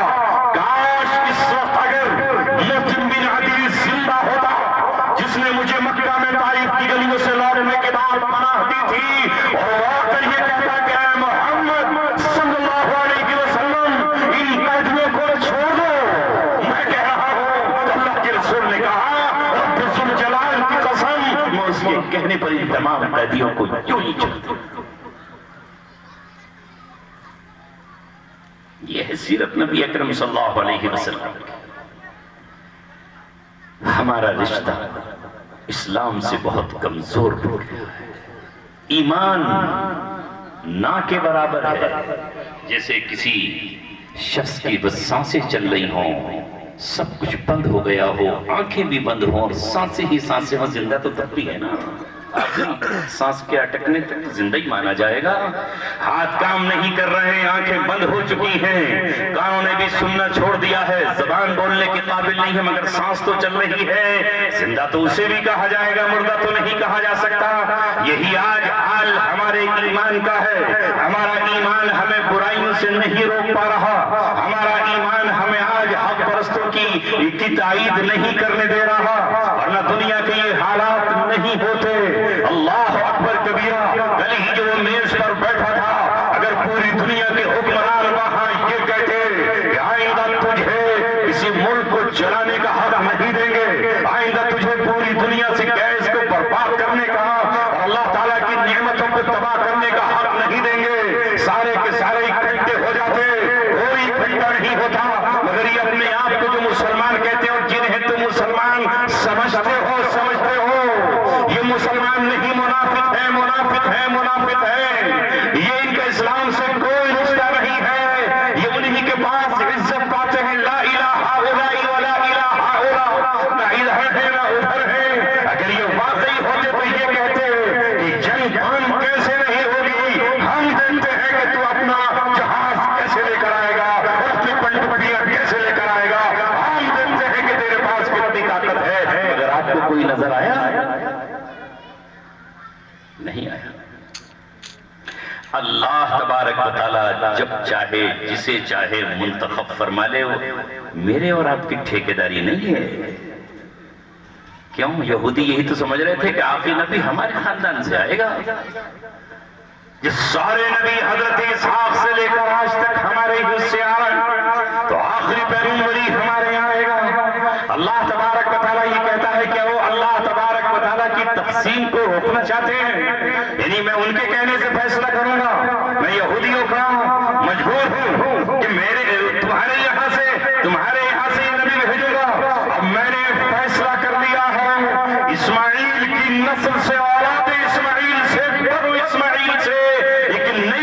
کاش اس وقت اگر مطعم بن عدی زندہ ہوتا جس نے مجھے مکہ میں طائف کی گلیوں سے لوٹنے کے بعد پناہ دی تھی، اور واقعی یہ کہتا کہ اے محمد صلی اللہ علیہ وسلم ان قیدیوں کو چھوڑ دو، میں کہہ رہا ہوں۔ تو اللہ کے رسول نے کہا رب ذوالجلال کی قسم، میں اس کے کہنے پر ان تمام قیدیوں کو یوں ہی چھوڑ دوں۔ یہ ہے سیرت نبی اکرم صلی اللہ علیہ وسلم۔ ہمارا رشتہ اسلام سے بہت کمزور ہو گیا ہے، ایمان نہ کے برابر ہے۔ جیسے کسی شخص کی بس سانسیں چل رہی ہوں، سب کچھ بند ہو گیا ہو، آنکھیں بھی بند ہوں اور سانسیں ہی سانسیں ہوں، زندہ تو تب بھی ہے نا، سانس کے اٹکنے تک زندہ ہی مانا جائے گا۔ ہاتھ کام نہیں کر رہے ہیں، آنکھیں بند ہو چکی ہیں، کانوں نے بھی سننا چھوڑ دیا ہے، زبان بولنے کے قابل نہیں ہے، مگر سانس تو چل رہی ہے، زندہ تو اسے بھی کہا جائے گا، مردہ تو نہیں کہا جا سکتا۔ یہی آج حال ہمارے ایمان کا ہے۔ ہمارا ایمان ہمیں برائیوں سے نہیں روک پا رہا، ہمارا ایمان ہمیں آج حق پرستوں کی تائید نہیں کرنے دے رہا، ورنہ دنیا کے یہ حالات نہیں ہوتے۔ اللہ اکبر کبیرہ، کل ہی جو میز پر بیٹھا تھا، اگر پوری دنیا کے حکمران وہاں یہ کہتے کہ آئندہ تجھے کسی ملک کو جلانے کا حق نہیں دیں گے، آئندہ تجھے پوری دنیا سے گیس کو برباد کرنے کا اور اللہ تعالیٰ کی نعمتوں کو تباہ کرنے کا حق نہیں دیں گے، سارے کے سارے اکٹھے ہو جاتے، کوئی اکٹھا نہیں ہوتا۔ مگر یہ اپنے آپ کو جو مسلمان کہتے ہیں اور جنہیں تم مسلمان سمجھتے ہو یہ مسلمان نہیں، منافق ہے، منافق ہے، منافق ہے۔ یہ ان کا اسلام سے کوئی رشتہ نہیں ہے، یہ انہی کے پاس عزت پاتے ہیں، لا الہ الا ولا الہ الا، نہ ادھر ہے نہ ادھر ہے۔ اگر یہ واقعی ہوتے تو یہ کہتے کہ جنگ بند کیسے نہیں ہوگی، ہم دیکھتے ہیں کہ تو اپنا جہاز کیسے لے کر آئے گا اور اپنی پنڈوکیاں کیسے لے کر آئے گا، ہم دیکھتے ہیں کہ تیرے پاس کتنی طاقت ہے۔ اگر آپ کو کوئی نظر آیا نہیں آیا۔ اللہ تبارک و تعالی جب چاہے جسے چاہے منتخب فرما لے، میرے اور آپ کی ٹھیکیداری نہیں ہے۔ کیوں؟ یہودی یہی تو سمجھ رہے تھے کہ آخری نبی ہمارے خاندان سے آئے گا، یہ سارے نبی حضرت اسحاق سے لے کر آج تک ہمارے ہی سے آئے، تو آخری پیغمبری ہمارے یہاں آئے گا۔ اللہ تبارک و تعالیٰ یہ کہتا ہے کہ وہ اللہ تبارک و تعالیٰ کی تقسیم کو روکنا چاہتے ہیں، یعنی میں ان کے کہنے سے فیصلہ کروں گا، میں یہودیوں کا مجبور ہوں کہ تمہارے یہاں سے یہ نبی بھیجوں گا۔ اب میں نے فیصلہ کر لیا ہے، اسماعیل کی نسل سے، اولاد اسماعیل سے، بنو اسماعیل سے ایک نئی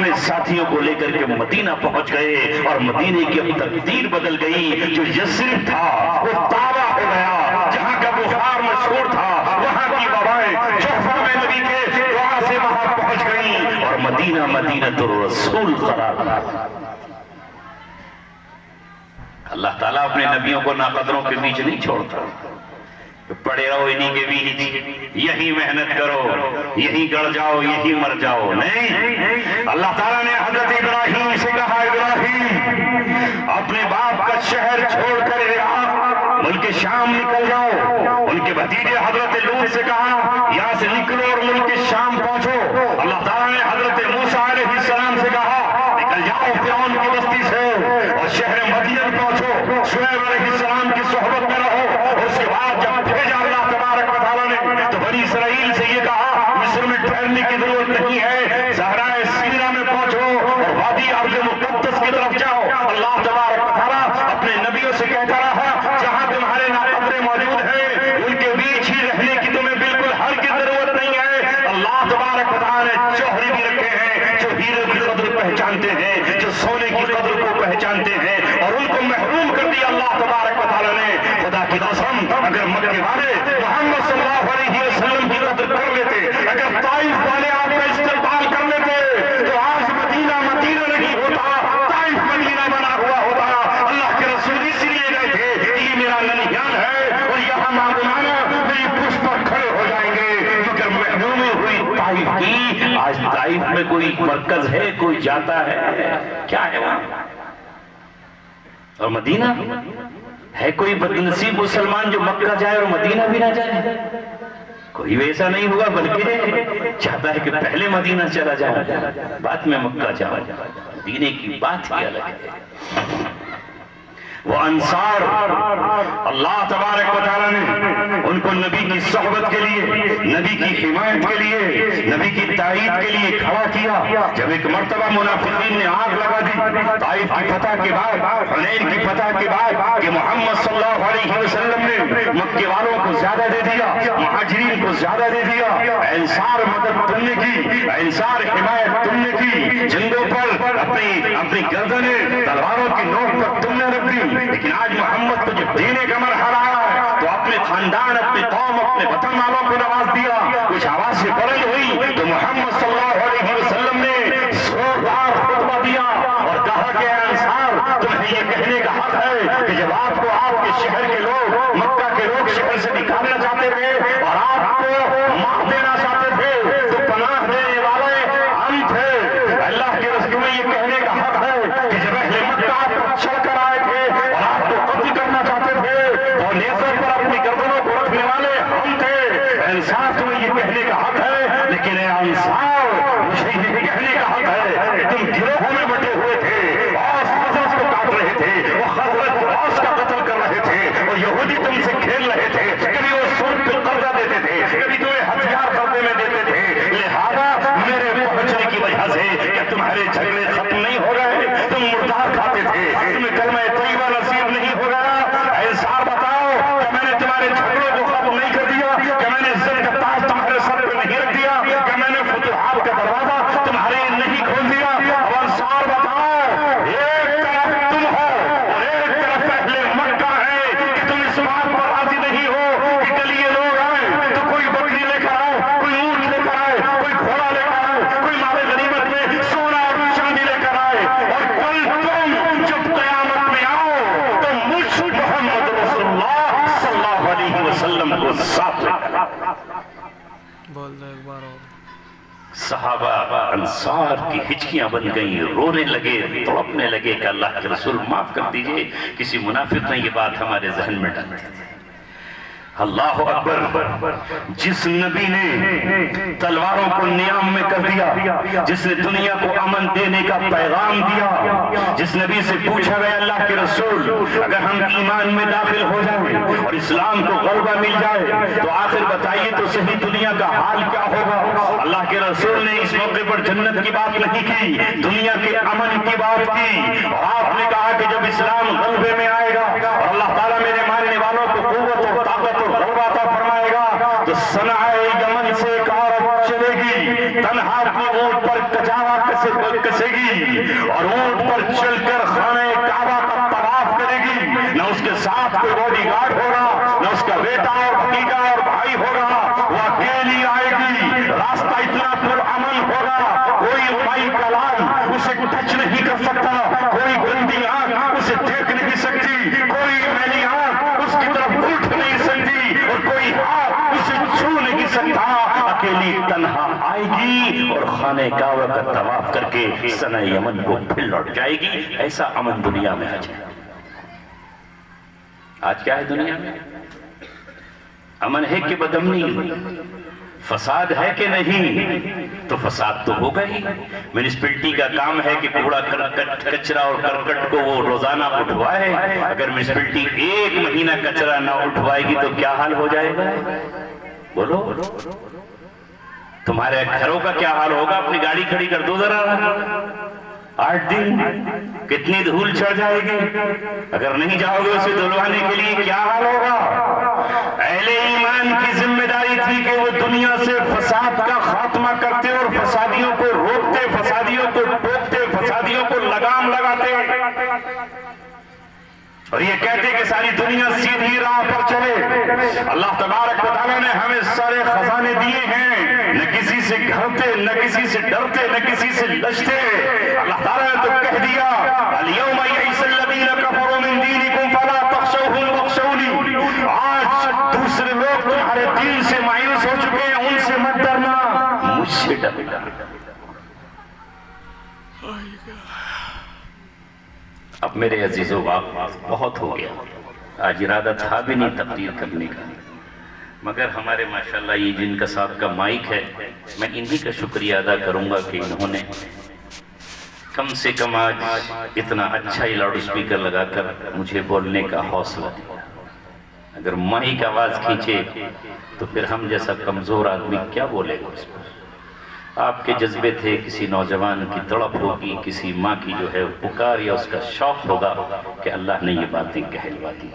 اپنے ساتھیوں کو لے کر کے مدینہ پہنچ گئے اور مدینے کی اب تقدیر بدل گئی. جو یثرب تھا وہ تابہ ہو گیا. جہاں کا بخار مشہور تھا وہاں کی وبائیں جوفہ میں نبی کے دعا سے وہاں پہنچ گئی اور مدینہ مدینۃ الرسول قرار پایا. اللہ تعالیٰ اپنے نبیوں کو ناقدروں کے بیچ نہیں چھوڑتا. پڑے رہو انہی کے بیچ, یہی محنت کرو, یہی گڑ جاؤ, یہی مر جاؤ. نہیں, اللہ تعالیٰ نے حضرت ابراہیم سے کہا ابراہیم اپنے باپ کا شہر چھوڑ کر عراق ملک شام نکل جاؤ. ان کے بھتیجے حضرت لوط سے کہا یہاں سے نکلو اور ملک شام پہنچو. اللہ تعالیٰ نے حضرت موسیٰ علیہ السلام سے کہا نکل جاؤ فرعون کی بستی سے اور شہر مدین پہنچو, شعیب علیہ السلام کی صحبت میں رہو. اس کے بعد جب بھیجا اللہ تبارک و تعالیٰ نے تو بنی اسرائیل سے یہ کہا مصر میں ٹھہرنے کی ضرورت نہیں ہے, صحرائے سینا میں پہنچو اور وادی ارض مقدس کی طرف جاؤ. اللہ تبارک و تعالیٰ اپنے نبیوں سے کہتا رہا جہاں تمہارے ناقدرے موجود ہیں ان کے بیچ ہی رہنے کی تمہیں بالکل ہر کی ضرورت نہیں ہے. اللہ تبارک و تعالیٰ نے جوہری بھی رکھے ہیں جو ہیرے کی قدر پہچانتے ہیں, جو سونے کی قدر کو پہچانتے ہیں, اور ان کو محروم کر دیا اللہ تبارک و تعالیٰ نے. خدا کی قسم اگر مکے والے محمد صلی اللہ علیہ وسلم کی قدر کر لیتے, اگر طائف والے آپ کا استقبال کر لیتے تو آج مدینہ مدینہ نہیں ہوتا, طائف مدینہ بنا ہوا ہوتا. اللہ کے رسول اس لیے گئے تھے کہ یہ میرا ننھیال ہے اور یہاں معلومانہ میری پشت پر کھڑے ہو جائیں گے. مگر محرومی ہوئی طائف کی. آج طائف میں کوئی مرکز ہے, کوئی جاتا ہے, کیا ہے وہاں؟ اور مدینہ ہے کوئی بدنصیب مسلمان جو مکہ جائے اور مدینہ بھی نہ جائے؟ کوئی ویسا نہیں ہوگا, بلکہ چاہتا ہے کہ پہلے مدینہ چلا جائے بعد میں مکہ جاؤ. مدینے کی بات ہی الگ ہے. وہ انصار اللہ تبارک و تعالیٰ نے ان کو نبی کی صحبت کے لیے, نبی کی حمایت کے لیے, نبی کی تائید کے لیے کھڑا کیا. جب ایک مرتبہ منافقین نے آگ لگا دی طائف کی فتح کے بعد, حنین کی فتح کے بعد کہ محمد صلی اللہ علیہ وسلم نے مکے والوں کو زیادہ دے دیا, مہاجرین کو زیادہ دے دیا, انصار مدد تم نے کی, انصار حمایت تم نے کی, جنگوں پر اپنی گردنیں تلواروں کی نوک پر تم نے رکھ دی. لیکن آج محمد کو جب دینے کا مرحلہ آیا تو اپنے خاندان, اپنے قوم, اپنے وطن والوں کو نواز دیا. کچھ آواز سے بلند ہوئی تو محمد صلی اللہ علیہ وسلم نے زوردار خطبہ دیا اور کہا کہ اے انصار تمہیں یہ کہنے کا حق ہے کہ جب آپ کو آپ کے شہر کے لوگ, مکہ کے لوگ شہر سے نکالنا چاہتے تھے اور آپ کو ماہ دینا چاہتے تھے تو پناہ دینے والے ہم تھے. اللہ کے رسول میں یہ کہنے کا حق ہے کہ جب اہل مکہ آپ پر چڑھ کر آئے تھے اور آپ کو قتل کرنا چاہتے تھے تو نیزے پر اپنی گردنوں کو رکھنے والے ہم تھے. انصار تمہیں یہ کہنے کا حق ہے, لیکن اے انصار مجھے یہ کہنے کا حق ہے کہ تم گروہوں میں بٹے ہوئے تھے, اوس خزرج کو کاٹ رہے تھے, وہ خزرج اوس کا قتل کر رہے تھے اور یہودی تم سے کھیل رہے تھے. کبھی وہ سود پہ قرضہ دیتے تھے, کبھی تمہیں ہتھیار قبضے میں دیتے تھے. لہذا میرے پہنچنے کی وجہ سے کیا تمہارے جھگڑے ختم نہیں ہو گئے؟ تم مردار کھاتے تھے, تمہیں کلمہ طیبہ نصیب نہیں ہو گیا. انصار بتاؤ کہ میں نے تمہارے جھگڑوں کو ختم نہیں کر دیا, کہ میں نے عزت کا تاج تمہارے سر پہ نہیں رکھ دیا, کہ میں نے فتوحات کا دروازہ تمہارے نہیں کھول دیا. اب انصار بتاؤ, ایک طرف تم ہو اور ایک طرف اہل مکہ ہے کہ تم اس بات پر راضی نہیں ہو کہ کل یہ لوگ آئے تو کوئی بکری لے کر آئے, کوئی اونٹ لے کر آئے, کوئی گھوڑا لے کر آئے, کوئی مال غنیمت میں سونا اور چاندی لے کر آئے, اور کل تم جب قیامت میں آؤ تو مجھ محمد رسول اللہ صلی اللہ علیہ وسلم کو ساتھ لے کر آؤ. صحابہ انصار کی ہچکیاں بن گئیں, رونے لگے, تڑپنے لگے کہ اللہ کے رسول معاف کر دیجئے. کسی منافق نے یہ بات ہمارے ذہن میں ڈال دی. اللہ اکبر. جس نبی نے تلواروں کو نیام میں کر دیا, جس نے دنیا کو امن دینے کا پیغام دیا, جس نبی سے پوچھا گیا اللہ کے رسول اگر ہم ایمان میں داخل ہو جائیں اور اسلام کو غلبہ مل جائے تو آخر بتائیے تو صحیح دنیا کا حال کیا ہوگا؟ اللہ کے رسول نے اس موقع پر جنت کی بات نہیں کی, دنیا کے امن کی بات کی. اور آپ نے کہا کہ جب اسلام غلبے میں آئے گا اور اللہ تعالیٰ میرے ماننے والوں کو قوت اور طاقت اور غلبہ عطا فرمائے گا تو صنعاء یمن سے ایک عورت چلے گی تنہا اپنے اونٹ پر کچاوا کسے گی اور اونٹ پر چل کر خانہ کعبہ کا طواف کرے گی، نہ اس کے ساتھ کوئی باڈی گارڈ ہوگا، نہ اس کا بیٹا اور بھتیجا اور بھائی ہوگا، وہ اکیلی آئے گی، راستہ اتنا پرامن ہوگا، کوئی مائی کلام اسے ٹچ نہیں کر سکتا، کوئی گندی آنکھ اسے دیکھ نہیں سکتی، کوئی میلی آنکھ اس کی طرف اٹھ نہیں سکتی، اور کوئی ہاتھ اسے چھو نہیں سکتا، اکیلی تنہا آئے گی اور خانہ کعبہ کا طواف کر کے سنہ یمن کو پھر لوٹ جائے گی۔ ایسا امن دنیا میں آ جائے۔ آج کیا ہے دنیا میں؟ امن ہے کہ بدامنی؟ فساد ہے کہ نہیں؟ تو فساد تو ہوگا ہی۔ میونسپلٹی کا کام ہے کہ کوڑا کچرا اور کرکٹ کو وہ روزانہ اٹھوائے۔ اگر میونسپلٹی ایک مہینہ کچرا نہ اٹھوائے گی تو کیا حال ہو جائے گا؟ بولو، تمہارے گھروں کا کیا حال ہوگا؟ اپنی گاڑی کھڑی کر دو ذرا، 8 دن کتنی دھول چڑھ جائے گی۔ اگر نہیں جاؤ گے اسے دھلوانے کے لیے کیا حال ہوگا؟ اہل ایمان کی ذمہ داری تھی کہ وہ دنیا سے فساد کا خاتمہ کرتے اور فسادیوں کو روکتے، فسادیوں کو ٹوکتے، فسادیوں کو لگام لگاتے، اور یہ کہتے کہ ساری دنیا سیدھی راہ پر چلے۔ اللہ تبارک و تعالیٰ نے ہمیں سارے خزانے دیے ہیں، نہ کسی سے گھرتے، نہ کسی سے ڈرتے، نہ کسی سے لجتے۔ اللہ تعالیٰ نے تو کہہ دیا اليوم یئس الذین کفروا من دینکم فلا تخشوهم واخشونی۔ آج دوسرے لوگ تمہارے دین سے مایوس ہو چکے ہیں، ان سے مت ڈرنا، مجھ سے ڈرنا۔ اب میرے عزیزو وقت بہت ہو گیا، آج ارادہ تھا بھی نہیں تقریر کرنے کا، مگر ہمارے ماشاءاللہ یہ جن کا صاحب کا مائک ہے، میں انہی کا شکریہ ادا کروں گا کہ انہوں نے کم سے کم آج اتنا اچھا ہی لاؤڈ اسپیکر لگا کر مجھے بولنے کا حوصلہ دیا۔ اگر مائک آواز کھینچے تو پھر ہم جیسا کمزور آدمی کیا بولے گا اس پر؟ آپ کے جذبے تھے، کسی نوجوان کی تڑپ ہوگی، کسی ماں کی جو ہے پکار یا اس کا شوق ہوگا کہ اللہ نے یہ باتیں کہلوا دی۔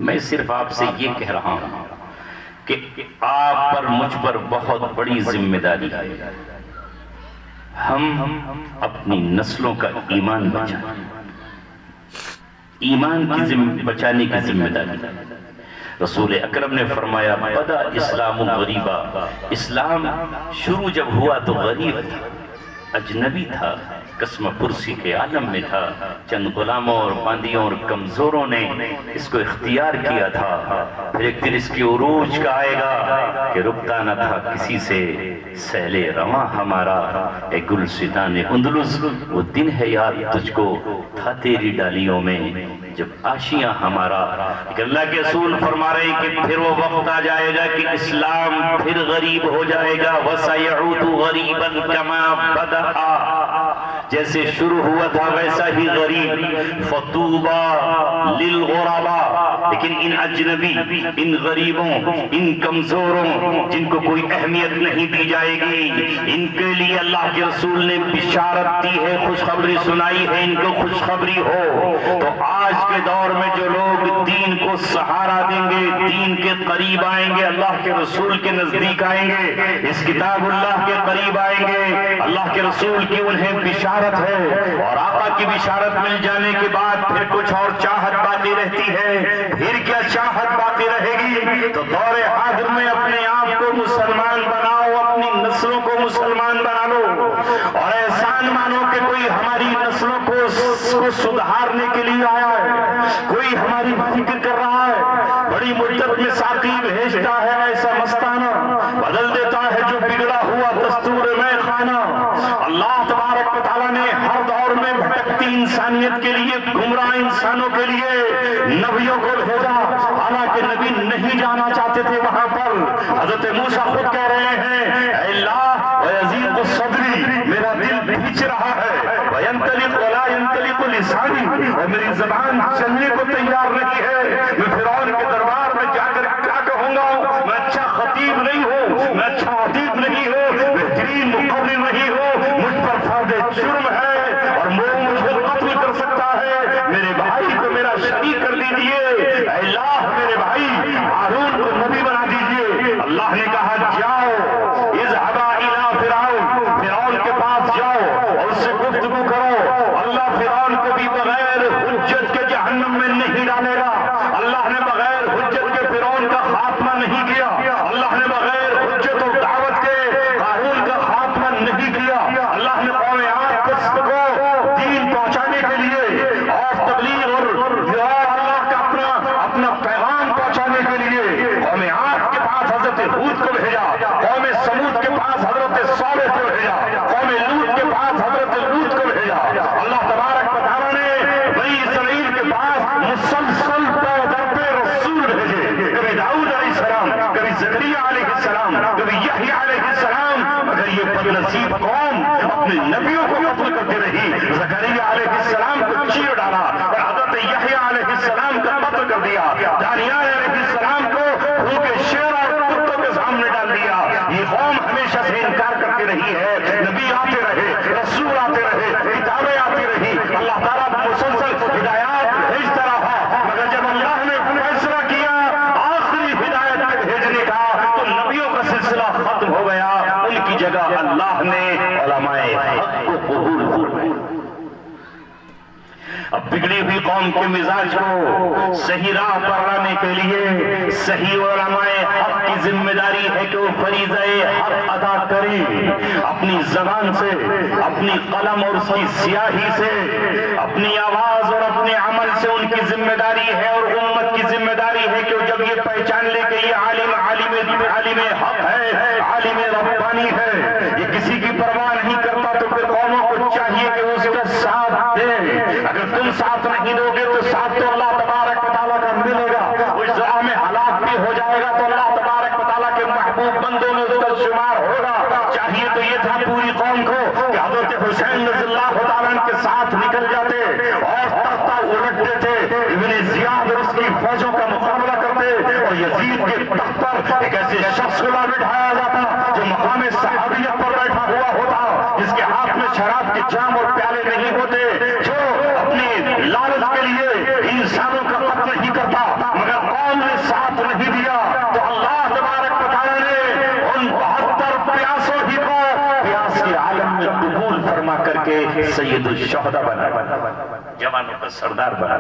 میں صرف آپ سے یہ کہہ رہا ہوں کہ آپ پر، مجھ پر بہت بڑی ذمہ داری ہے۔ ہم اپنی نسلوں کا ایمان بچائیں، ایمان کی بچانے کی ذمہ داری ہے۔ رسول اکرم نے فرمایا بدا اسلام غریبا، اسلام شروع جب ہوا تو غریب تھا، اجنبی تھا، قسم پرسی کے عالم میں تھا، چند غلاموں اور باندیوں اور کمزوروں نے اس کو اختیار کیا تھا۔ پھر ایک دن اس کی عروج کا آئے گا کہ رکتا نہ تھا کسی سے سیل رواں ہمارا، اے گلستان اندلس وہ دن ہے یاد تجھ کو، تھا تیری ڈالیوں میں جب آشیاں ہمارا۔ کہ اللہ کے رسول فرما رہے ہیں کہ پھر وہ وقت آ جائے گا کہ اسلام پھر غریب ہو جائے گا، وَسَيَعُودُ غَرِيبًا كَمَا بَدَأَ، جیسے شروع ہوا تھا ویسا ہی غریب۔ فَطُوبَى لِلْغُرَبَى، لیکن ان اجنبی، ان غریبوں، ان کمزوروں جن کو کوئی اہمیت نہیں دی جائے گی، ان کے لیے اللہ کے رسول نے بشارت دی ہے، خوشخبری سنائی ہے، ان کو خوشخبری ہو۔ تو آج کے دور میں جو لوگ دین کو سہارا دیں گے، دین کے قریب آئیں گے، اللہ کے رسول کے نزدیک آئیں گے، اس کتاب اللہ کے قریب آئیں گے، اللہ کے رسول کی انہیں بشارت ہے، اور آقا کی بشارت مل جانے کے بعد پھر کچھ اور چاہت باقی رہتی ہے۔ پھر کیا چاہت باقی رہے گی؟ تو دور حاضر میں اپنے آپ کو مسلمان بناؤ، اپنی نسلوں کو مسلمان بنا لو، اور احسان مانو کہ کوئی ہماری نسلوں کو سدھارنے کے لیے آیا ہے، کوئی ہماری فکر کر رہا ہے۔ بڑی مدت میں ساقی بھیجتا ہے ایسا مستانہ، بدل دیتا ہے جو بگڑا ہوا دستور میں خانہ۔ اللہ تبارک و تعالیٰ نے ہر دور میں بھٹکتی انسانیت کے لیے، گمراہ انسانوں کے لیے نبیوں کو بھیجا، حالانکہ نبی نہیں جانا چاہتے تھے وہاں پر۔ حضرت موسیٰ خود کہہ رہے ہیں اے اللہ وَيَضِيقُ صَدْرِي، میرا دل بھیچ رہا ہے، وَيَنْطَلِقُ وَلَا يَنْطَلِقُ لِسَانِي، اور میری زبان چلنے کو تیار نہیں ہے۔ میں فرعون کے دربار میں جا کر کیا کہوں گا؟ میں اچھا خطیب نہیں ہوں، میں اچھا ادیب نہیں ہوں، بہترین مقرر نہیں ہوں، مجھ پر فرض جرم ہے اور وہ مجھے قتل کر سکتا ہے۔ میرے بھائی کو میرا شریک کر دیجئے، اے اللہ میرے بھائی ہارون کو نبی بنا دیجئے۔ اللہ نے کہا جاؤ اذهبا الى فرعون، فرعون کے پاس جاؤ اور اس سے گفتگو کرو، اللہ فرعون کو بھی بغیر حجت کے جہنم میں نہیں ڈالے گا۔ اللہ نے بغیر حجت کے فرعون کا خاتمہ نہیں کیا، اللہ نے بغیر حجت اور دعوت کے قارون کا خاتمہ نہیں کیا۔ اللہ نے قوم عاد کو دین پہنچانے کے لیے اور تبلیغ اور اللہ کا اپنا پیغام پہنچانے کے لیے قوم عاد کے پاس حضرت ہود کو بھیجا، قوم سمود کے پاس حضرت صالح کو بھیجا، قوم لوط کے پاس حضرت لوط کو بھیجا۔ اللہ تبارک و تعالیٰ نے بنی اسرائیل کے پاس مسلسل رسول بھیجے، کبھی داؤد علیہ السلام، کبھی زکریا علیہ السلام، کبھی یحییٰ علیہ السلام، مگر یہ بدنصیب قوم اپنے نبیوں کو قتل کرتی رہی۔ زکریا علیہ السلام کو چیر ڈالا اور حضرت یحییٰ علیہ السلام کا قتل کر دیا، دانیال علیہ السلام کو بھوکے شیر اور کتوں کے سامنے ڈال دیا۔ یہ قوم ہمیشہ سے انکار کرتی رہی ہے، نبی آتے رہے، رسول آتے رہے، کتابیں آتی رہی، اللہ تعالیٰ مسلسل ہدایات بھیجتا رہا، مگر جب اللہ نے فیصلہ کیا آخری ہدایت کے بھیجنے کا تو نبیوں کا سلسلہ ختم ہو گیا، ان کی جگہ اللہ نے علماء حق کو قبول کیا۔ اب بگڑی ہوئی قوم کے مزاج کو صحیح راہ پر لانے کے لیے صحیح علماء حق کی ذمہ داری ہے کہ وہ فریضہ حق ادا کریں، اپنی زبان سے، اپنی قلم اور اس کی سیاہی سے، اپنی آواز اور اپنے عمل سے ان کی ذمہ داری ہے، اور امت کی ذمہ داری ہے کہ جب یہ پہچان لے کہ یہ عالم حق ہے، عالم ربانی ہے، یہ کسی کی پرواہ نہیں کرتا، تو پھر قوموں کو چاہیے کہ اس کا ساتھ دیں۔ اگر تم ساتھ نہیں دو گے تو ساتھ تو اللہ تبارک و تعالیٰ کا ملے گا، اس راہ میں ہلاک بھی ہو جائے گا تو اللہ تبارک و تعالیٰ کے محبوب بندوں میں اس کا شمار ہوگا۔ چاہیے تو یہ تھا پوری قوم کو کہ حضرت حسین رضی اللہ تعالیٰ کے ساتھ نکل جاتے اور تختہ الٹتے تھے، ابن زیاد اور اس کی فوجوں کا مقابلہ کرتے، اور یزید کے تخت پر ایک ایسے شخص کو لا بٹھایا جاتا جو مقام صحابیت پر بیٹھا ہوا ہوتا، جس کے ہاتھ میں شراب کے جام اور پیالے نہیں ہوتے، جو اپنی لالچ کے لیے انسانوں کا قتل نہیں کرتا، مگر قوم نے ساتھ نہیں دیا تو اللہ تبارک و تعالیٰ نے ان 72 پیاسوں ہی کو پیاس کے عالم میں قبول فرما کر کے سید الشہداء بنا، جوانوں کا سردار بنا۔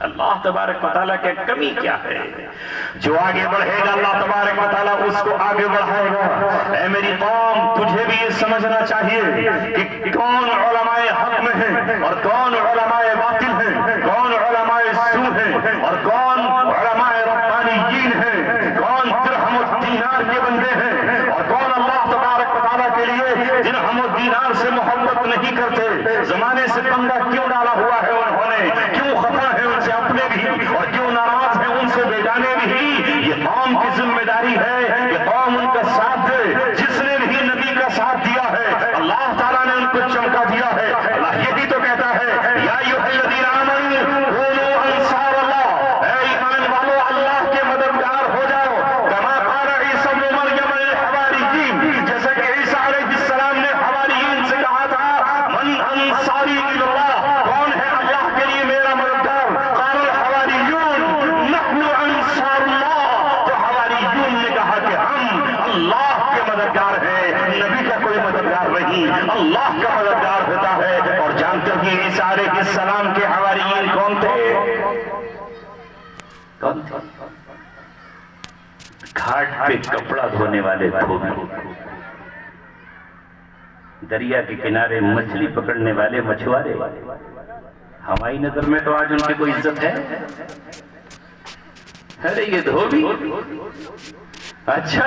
اللہ تبارک و تعالیٰ کی کمی کیا ہے؟ جو آگے بڑھے گا اللہ تبارک و تعالیٰ اس کو آگے بڑھائے گا۔ اے میری قوم، تجھے بھی یہ سمجھنا چاہیے کہ کون علماء حق میں ہیں اور کون علماء باطل ہیں، کون علماء سو ہیں اور کون علماء ربانیین ہیں، کون درہم و دینار کے بندے ہیں اور کون اللہ تبارک و تعالیٰ کے لیے درہم و دینار سے محبت نہیں کرتے۔ زمانے سے پنگا کیوں ڈالا ہوا ہے انہوں نے، کیوں خفا ہے ان سے اپنے بھی اور کیوں ناراض ہیں ان سے بیگانے بھی؟ یہ قوم کی ذمہ داری ہے کہ قوم ان کا ساتھ دے۔ جس نے بھی نبی کا ساتھ دیا ہے اللہ تعالیٰ نے ان کو چمکا دیا ہے۔ اللہ یہی تو کہتا ہے یا ایھا الذین آمنوا کونوا انصار اللہ، اے ایمان والو اللہ کے مددگار ہو جاؤ، کما قال عیسی ابن مریم للحواریین، جیسا کہ عیسیٰ علیہ السلام نے حواریین سے کہا تھا من انصاری الی اللہ، کون ہے اللہ کے لیے میرا مددگار؟ قال الحواریون نحن انصار اللہ، تو حواریون نے کہا کہ ہم اللہ کے مددگار ہیں، نبی کا کوئی مددگار نہیں، اللہ کا مددگار ہوتا ہے۔ اور جانتے ہیں عیسیٰ علیہ السلام کے حواریین کون تھے؟ کون تھے؟ گھاٹ پہ کپڑا دھونے والے دھوبی، دریا کے کنارے مچھلی پکڑنے والے مچھوارے۔ ہماری نظر میں تو آج ان کی کوئی عزت ہے؟ ارے یہ دھوبی، اچھا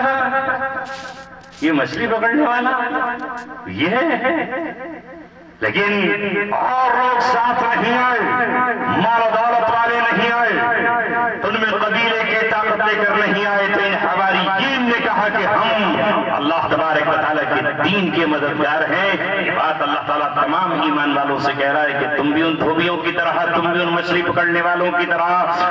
یہ مچھلی پکڑنے والا یہ ہے، لیکن اور لوگ ساتھ نہیں آئے، مال و دولت والے نہیں آئے، ان میں قبیلے کے طاقت لے کر نہیں آئے، تو ان حواریین نے کہا کہ ہم اللہ تبارک و تعالیٰ کے دین کے مددگار ہیں۔ یہ بات اللہ تعالیٰ تمام ایمان والوں سے کہہ رہا ہے کہ تم بھی ان دھوبیوں کی طرح، تم بھی ان مچھلی پکڑنے والوں کی طرح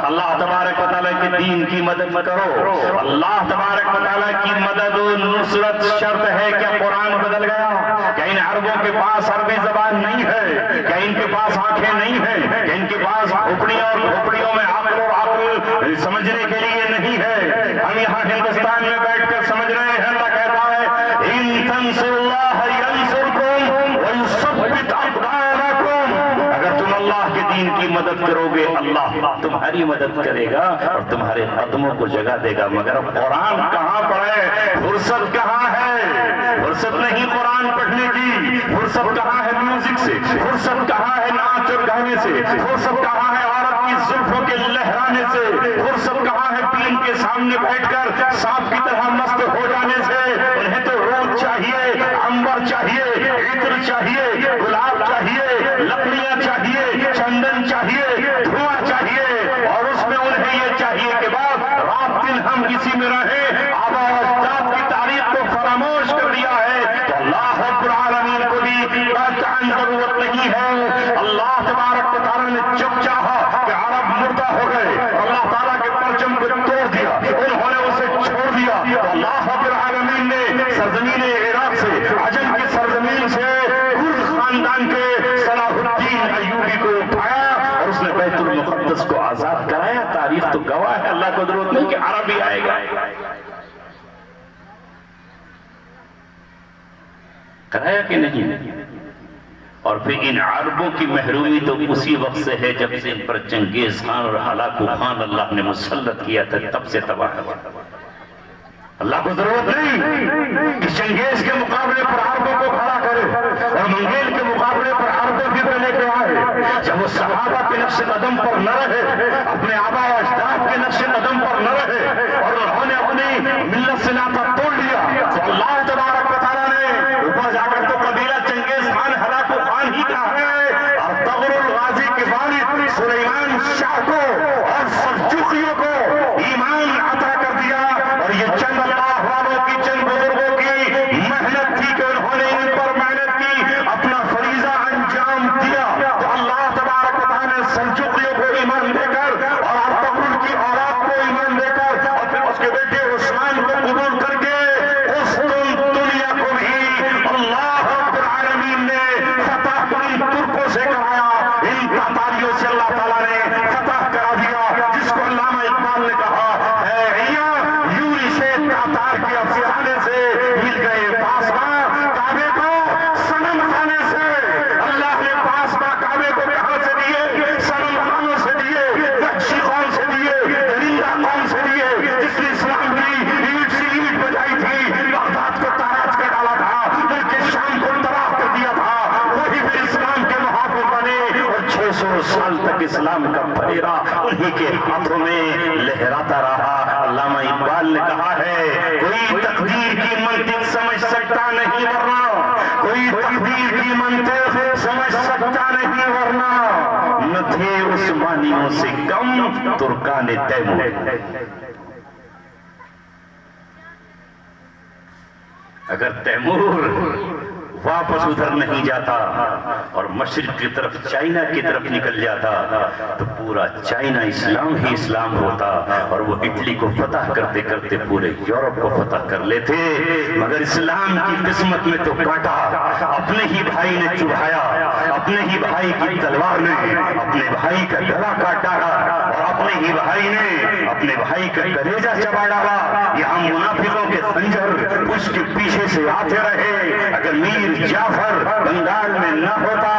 اللہ تبارک و تعالیٰ کے دین کی مدد کرو۔ اللہ تبارک و تعالیٰ کی مدد و نصرت شرط ہے۔ کیا قرآن بدل گیا؟ کیا ان عربوں کے پاس عربی زبان نہیں ہے؟ کیا ان کے پاس آنکھیں نہیں ہیں؟ کیا ان کے پاس کھوپڑیاں اور کھوپڑیوں میں عقل اور عقل سمجھنے کے لیے نہیں ہے؟ ہم یہاں ہندوستان میں بیٹھ کر سمجھ رہے ہیں۔ اللہ کہتا ہے ان تنصروا اللہ ینصرکم ویثبت اقدامکم، اگر تم اللہ کے دین کی مدد کرو گے اللہ تمہاری مدد کرے گا اور تمہارے قدموں کو جگہ دے گا۔ مگر اب قرآن کہاں پڑھے، فرصت کہاں ہے، فرصت نہیں قرآن پڑھنے کی، فرصت کہاں ہے میوزک سے، فرصت کہاں ہے ناچ اور گانے سے، فرصت کہاں ہے عورت کی زلفوں کے لہرانے سے، فرصت کہاں ہے پین کے سامنے بیٹھ کر سانپ کی طرح مست ہو جانے سے۔ انہیں تو روز چاہیے، عنبر چاہیے، عطر چاہیے، گلاب چاہیے، لکڑیاں چاہیے، چندن چاہیے، دھواں چاہیے، اور اس میں انہیں یہ چاہیے کہ بعد رات دن ہم اسی میں رہیں۔ آبا و اجداد کی تاریخ کو فراموش کر دیا ہے تو اللہ رب العالمین کو بھی قطعاً ضرورت نہیں ہے۔ اللہ تبارک و تعالیٰ نے جب چاہا کہ عرب مردہ ہو گئے، اللہ تعالیٰ کے پرچم کو توڑ دیا، انہوں نے اسے چھوڑ دیا، تو اللہ رب العالمین نے سرزمین عراق سے، عجم کی سرزمین سے کرد خاندان کے صلاح الدین ایوبی کو اٹھایا اور اس نے بیت المقدس کو آزاد کرایا۔ تاریخ تو گواہ ہے، اللہ کو ضرورت نہیں کہ عرب ہی آئے گا، کرایا کہ نہیں؟ اور پھر ان عربوں کی محرومی تو اسی وقت سے ہے جب سے ان پر چنگیز خان اور ہلاکو خان اللہ نے مسلط کیا تھا، تب سے تباہ ہوا۔ اللہ کو ضرورت نہیں کہ چنگیز کے مقابلے پر عربوں کو کھڑا کرے اور منگیل کے مقابلے پر عربوں کی پہ لے کے آئے۔ جب وہ صحابہ کے نقش قدم پر نہ رہے، اپنے آبا و اجداد کے نقش قدم پر نہ رہے اور انہوں نے اپنی ملت سے ناطہ توڑ لیا، تو اللہ تبارک و تعالیٰ نے اوپر جا کر تو قبیلہ چنگیز خان ہلاکو خان ہی کہا ہے، اور تغر الغازی کے والد سلیمان شاہ کو اور سلجوقیوں کو ایمان عطا کر دیا۔ اور یہ چند اللہ والوں کی، چند بزرگوں کی محنت تھی کہ انہوں نے ان پر محنت کی، اپنا فریضہ انجام دیا، تو اللہ تبارک و تعالیٰ نے سلجوقیوں کو ایمان دے کر اور ارطغرل کی اولاد کو ایمان دے کر اور پھر اس کے بیٹے عثمان کو قبول کر کے اس دنیا کو بھی اللہ رب العالمین نے فتح ان ترکوں سے کرایا، ان تاتاریوں سے اللہ تعالیٰ نے فتح کرا دیا، جس کو علامہ اقبال نے کہا ہے تاتار کے افسانے سے مل گئے پاسباں کعبے کو صنم خانے سے۔ اللہ نے پاسباں کعبے کو کہاں سے دیے؟ صنم خانوں سے دیے، وحشی قوم سے دیے، درندہ قوم سے دیے، جس نے اسلام کی اینٹ سے اینٹ بجائی تھی، بغداد کو تاراج کر ڈالا تھا، ملک شام کو تباہ کر دیا تھا، وہی پھر اسلام کے محافظ بنے اور 600 سال تک اسلام کا پھیرا انہی کے ہاتھوں میں لہراتا رہا۔ علامہ اقبال نے کہا ہے، کوئی تقدیر کی منطق سمجھ سکتا نہیں ورنہ، کوئی تقدیر کی منطق سمجھ سکتا نہیں ورنہ، نہ تھے عثمانیوں سے کم ترکان تیمور۔ اگر تیمور واپس ادھر نہیں جاتا اور مشرق کی طرف چائنا کی طرف نکل جاتا تو پورا چائنا اسلام ہی اسلام ہوتا اور وہ اٹلی کو فتح کرتے کرتے پورے یورپ کو فتح کر لیتے۔ مگر اسلام کی قسمت میں تو کاٹا، اپنے ہی بھائی نے چبھایا، اپنے ہی بھائی کی تلوار نے اپنے بھائی کا گلا کاٹ ڈالا اور اپنے ہی بھائی نے اپنے بھائی کا کلیجہ چبا ڈالا۔ یہاں منافقوں کے خنجر اس کے پیچھے سے آتے رہے۔ اگر میر جعفر بنگال میں نہ ہوتا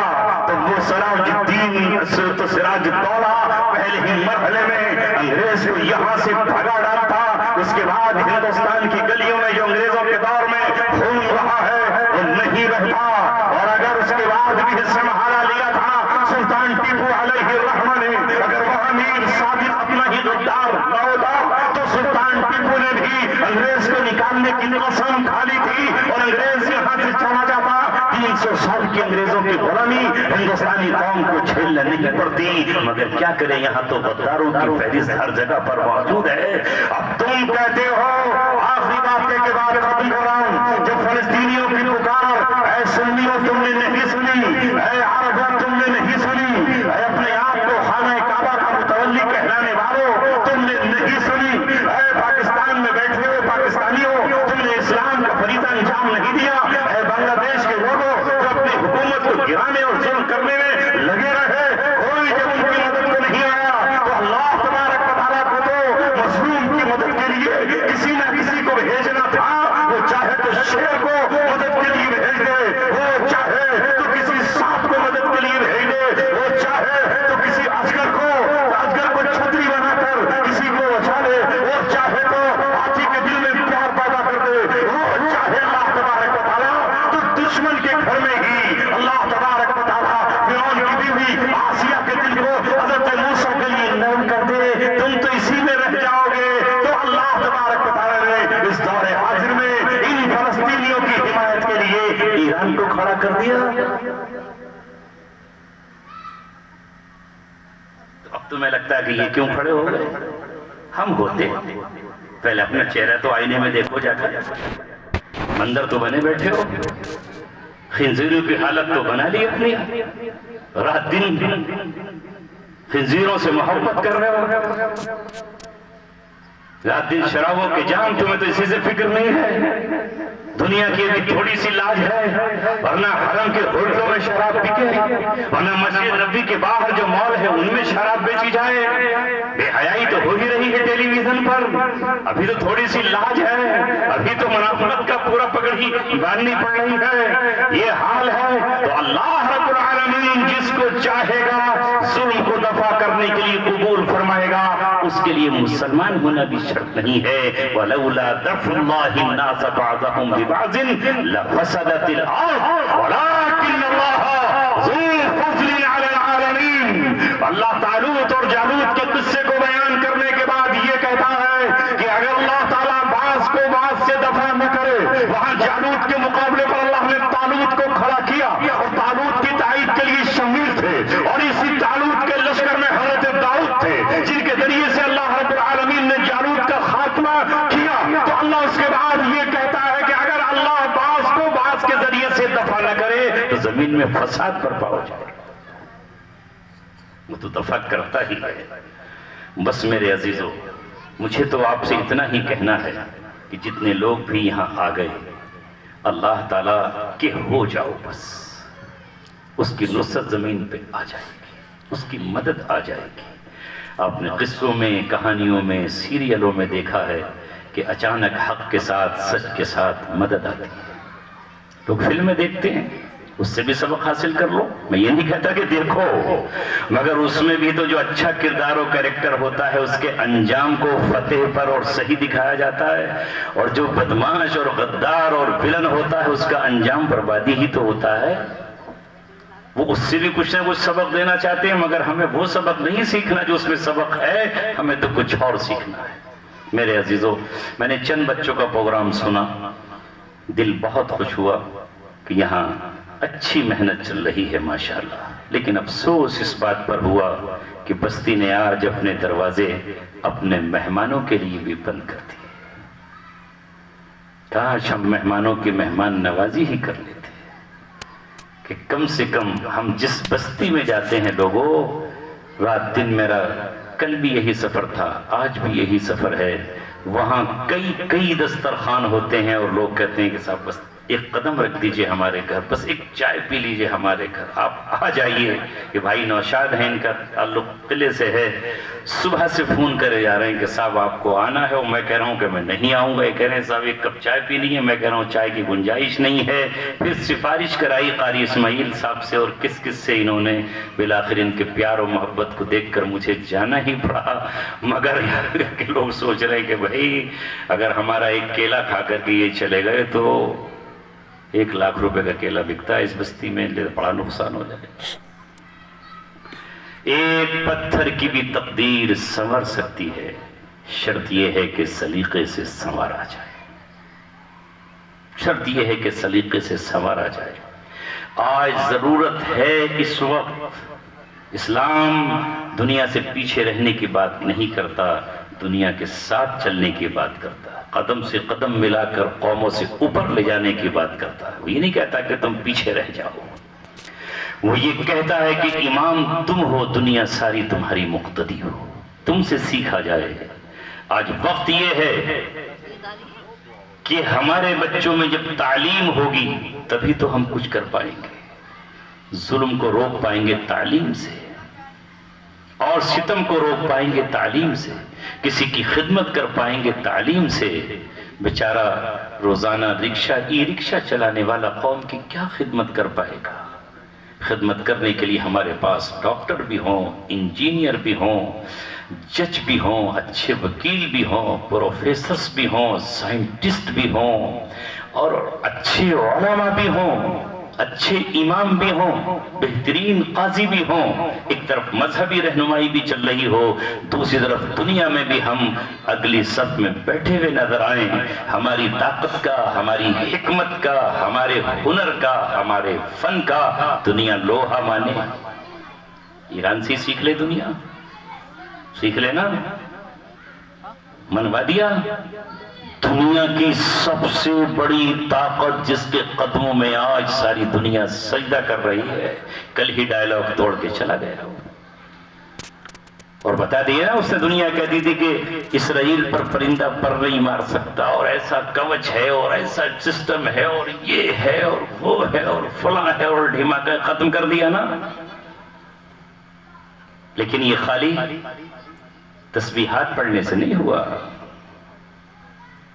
تو وہ سراج الدین تو سراج الدولہ پہلے ہی مرحلے میں انگریز کو یہاں سے بھگا ڈالتا۔ اس کے بعد ہندوستان کی گلیوں میں جو انگریزوں کے دور میں خون رہا ہے وہ نہیں رہتا، اور اگر اس کے بعد بھی سنبھالا لیا تھا سلطان ٹیپو علیہ الرحمہ نے، اگر وہاں میر صادق اپنا ہی غدار نہ ہوتا تو سلطان ٹیپو نے بھی انگریز کو نکالنے کی قسم کھا لی تھی اور انگریز یہاں سے چلا جاتا۔ 300 سال کی انگریزوں کی غلامی ہندوستانی قوم کو جھیلنا نہیں پڑتی، مگر کیا کریں یہاں تو غداروں کی فہرست ہر جگہ پر موجود ہے۔ اب تم کہتے ہو، آخری بات کے بعد ختم کر رہا ہوں، جب فلسطینیوں کی پکار اے سنیوں تم نے نہیں سنی، اے عربوں تم نے نہیں سنی، اے اپنے آپ کو خانہ کعبہ کا متولی کہلانے والوں تم نے نہیں سنی، اے پاکستان میں بیٹھے ہوئے پاکستانیوں تم نے اسلام کا فریضہ انجام نہیں دیا، اے بنگلہ دیش کے لوگوں جو اپنی حکومت کو گرانے اور ظلم کرنے میں لگے رہے، کوئی جب ان کی مدد کو نہیں آیا تو اللہ تبارک و تعالیٰ کو تو مظلوم کی مدد کے لیے کسی نہ کسی کو بھیجنا تھا، وہ چاہے تو شیر بھر میں ہی اللہ تبارک و تعالیٰ فرعون کی بیوی آسیہ کے دل کو حضرت موسیٰ کے لیے نرم کر دے، تم تو اسی میں رہ جاؤ گے۔ تو اللہ تبارک و تعالیٰ نے اس دور حاضر میں ان فلسطینیوں کی حمایت کے لیے ایران کو کھڑا کر دیا۔ اب تمہیں لگتا ہے کہ یہ کیوں کھڑے ہو گئے؟ ہم ہوتے پہلے اپنا چہرہ تو آئینے میں دیکھو جا کر، مندر تو بنے بیٹھے ہو، خنزیروں کی حالت تو بنا لی اپنی، رات دن خنزیروں سے محبت کر رہے ہو، رات دن شرابوں کے جام، تمہیں تو اسی سے فکر نہیں ہے۔ دنیا کی بھی تھوڑی سی لاج ہے، ورنہ حرم کے ہوٹلوں میں شراب بکے، ورنہ مسجد نبی کے باہر جو مال ہے ان میں شراب بیچی جائے۔ بے حیائی تو ہو ہی رہی ہے ٹیلی ویژن پر، ابھی تو تھوڑی سی لاج ہے، ابھی تو منافقت کا پورا پکڑ ہی باندھنی پڑ رہی ہے۔ یہ حال ہے تو اللہ رب العالمین جس کو چاہے گا ظلم کو دفع کرنے کے لیے قبول فرمائے گا، اس کے لیے مسلمان ہونا بھی شرط نہیں ہے۔ وَلَوْلَا دَفْعُ اللَّهِ النَّاسَ بَعْضَهُمْ بِبَعْضٍ لَفَسَدَتِ الْأَرْضُ وَلَٰكِنَّ اللَّهَ ذُو فَضْلٍ عَلَى الْعَالَمِينَ۔ اللہ طالوت اور جالوت کے قصے کو بیان کرنے کے بعد یہ کہتا ہے کہ اگر اللہ تعالیٰ بعض کو بعض سے دفع نہ کرے، وہاں جالوت کے مقابلے پر اللہ نے طالوت کو کھڑا کیا، اور طالوت کی تائید کے لیے شمیر تھے، اور اسی طالوت کے لشکر میں حضرت داؤد تھے، جن کے ذریعے سے اللہ رب العالمین نے جالوت کا خاتمہ کیا۔ تو اللہ اس کے بعد یہ کہتا ہے کہ اگر اللہ بعض کو بعض کے ذریعے سے دفع نہ کرے تو زمین میں فساد برپا ہو جائے۔ وہ تو دفع کرتا ہی ہے۔ بس میرے عزیزو، مجھے تو آپ سے اتنا ہی کہنا ہے کہ جتنے لوگ بھی یہاں آ گئے، اللہ تعالیٰ کہ ہو جاؤ، بس اس کی نصرت زمین پہ آ جائے گی، اس کی مدد آ جائے گی۔ آپ نے قصوں میں، کہانیوں میں، سیریلوں میں دیکھا ہے کہ اچانک حق کے ساتھ، سچ کے ساتھ مدد آتی ہے۔ لوگ فلمیں دیکھتے ہیں، اس سے بھی سبق حاصل کر لو، میں یہ نہیں کہتا کہ دیکھو، مگر اس میں بھی تو جو اچھا کردار و کریکٹر ہوتا ہے اس کے انجام کو فتح پر اور صحیح دکھایا جاتا ہے، اور جو بدماش اور غدار اور ویلن ہوتا ہے اس کا انجام بربادی ہی تو ہوتا ہے۔ وہ اس سے بھی کچھ نہ کچھ سبق دینا چاہتے ہیں، مگر ہمیں وہ سبق نہیں سیکھنا جو اس میں سبق ہے، ہمیں تو کچھ اور سیکھنا ہے۔ میرے عزیزو، میں نے چند بچوں کا پروگرام سنا، دل بہت خوش ہوا کہ یہاں اچھی محنت چل رہی ہے ماشاءاللہ، لیکن افسوس اس بات پر ہوا کہ بستی نے آج اپنے دروازے اپنے مہمانوں کے لیے بھی بند کر دیے۔ کاش ہم مہمانوں کی مہمان نوازی ہی کر لیتے کہ کم سے کم ہم جس بستی میں جاتے ہیں لوگوں، رات دن میرا کل بھی یہی سفر تھا، آج بھی یہی سفر ہے، وہاں کئی دسترخوان ہوتے ہیں اور لوگ کہتے ہیں کہ صاحب بس ایک قدم رکھ دیجئے ہمارے گھر، بس ایک چائے پی لیجئے ہمارے گھر، آپ آ جائیے۔ کہ بھائی نوشاد ہیں، ان کا تعلق قلعے سے ہے، صبح سے فون کرے جا رہے ہیں کہ صاحب آپ کو آنا ہے، اور میں کہہ رہا ہوں کہ میں نہیں آؤں گا، یہ کہہ رہے ہیں صاحب ایک کپ چائے پینی ہے، میں کہہ رہا ہوں چائے کی گنجائش نہیں ہے۔ پھر سفارش کرائی قاری اسماعیل صاحب سے، اور کس کس سے انہوں نے، بالآخر ان کے پیار و محبت کو دیکھ کر مجھے جانا ہی پڑا۔ مگر کہ لوگ سوچ رہے ہیں کہ بھائی اگر ہمارا ایک کیلا کھا کر کے یہ چلے گئے تو 1 لاکھ روپے کا کیلا بکتا ہے اس بستی میں، بڑا نقصان ہو جائے۔ ایک پتھر کی بھی تقدیر سنور سکتی ہے، شرط یہ ہے کہ سلیقے سے سنوارا جائے، شرط یہ ہے کہ سلیقے سے سنوارا جائے۔ آج ضرورت ہے، اس وقت اسلام دنیا سے پیچھے رہنے کی بات نہیں کرتا، دنیا کے ساتھ چلنے کی بات کرتا ہے، قدم سے قدم ملا کر قوموں سے اوپر لے جانے کی بات کرتا ہے۔ وہ یہ نہیں کہتا کہ تم پیچھے رہ جاؤ، وہ یہ کہتا ہے کہ امام تم ہو، دنیا ساری تمہاری مقتدی ہو، تم سے سیکھا جائے۔ آج وقت یہ ہے کہ ہمارے بچوں میں جب تعلیم ہوگی تبھی تو ہم کچھ کر پائیں گے، ظلم کو روک پائیں گے تعلیم سے، اور ستم کو روک پائیں گے تعلیم سے، کسی کی خدمت کر پائیں گے تعلیم سے۔ بیچارہ روزانہ ای رکشہ چلانے والا قوم کی کیا خدمت کر پائے گا؟ خدمت کرنے کے لیے ہمارے پاس ڈاکٹر بھی ہوں، انجینئر بھی ہوں، جج بھی ہوں، اچھے وکیل بھی ہوں، پروفیسرز بھی ہوں، سائنٹسٹ بھی ہوں، اور اچھے علماء بھی ہوں، اچھے امام بھی ہوں، بہترین قاضی بھی ہوں، ایک طرف مذہبی رہنمائی بھی چل رہی ہو، دوسری طرف دنیا میں بھی ہم اگلی صف میں بیٹھے ہوئے نظر آئیں، ہماری طاقت کا، ہماری حکمت کا، ہمارے ہنر کا، ہمارے فن کا دنیا لوہا مانے۔ ایران سے سیکھ لے، دنیا سیکھ لے نا، منوا دیا۔ دنیا کی سب سے بڑی طاقت جس کے قدموں میں آج ساری دنیا سجدہ کر رہی ہے، کل ہی ڈائلاگ توڑ کے چلا گیا اور بتا دیا اس نے، دنیا کہتی تھی کہ اسرائیل پر پرندہ پر نہیں مار سکتا، اور ایسا کوچ ہے اور ایسا سسٹم ہے اور یہ ہے اور وہ ہے اور فلاں ہے، اور دھماکہ ختم کر دیا نا۔ لیکن یہ خالی تسبیحات پڑھنے سے نہیں ہوا،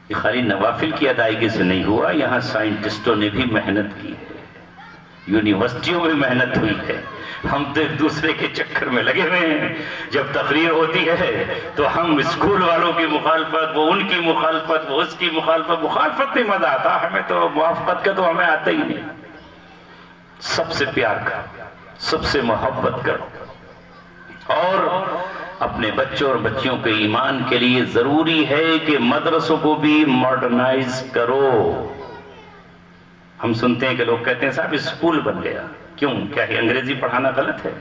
یہ خالی نوافل کی ادائیگی سے نہیں ہوا، یہاں سائنٹسٹوں نے بھی محنت کی ہے، یونیورسٹیوں میں محنت ہوئی ہے۔ ہم تو ایک دوسرے کے چکر میں لگے ہوئے ہیں، جب تقریر ہوتی ہے تو ہم اسکول والوں کی مخالفت، وہ ان کی مخالفت، وہ اس کی مخالفت میں مزہ آتا، ہمیں تو موافقت کا تو ہمیں آتا ہی نہیں۔ سب سے پیار کرو، سب سے محبت کرو، اور اپنے بچوں اور بچیوں کے ایمان کے لیے ضروری ہے کہ مدرسوں کو بھی ماڈرنائز کرو۔ ہم سنتے ہیں کہ لوگ کہتے ہیں صاحب اسکول بن گیا، کیوں؟ کیا ہی انگریزی پڑھانا غلط ہے؟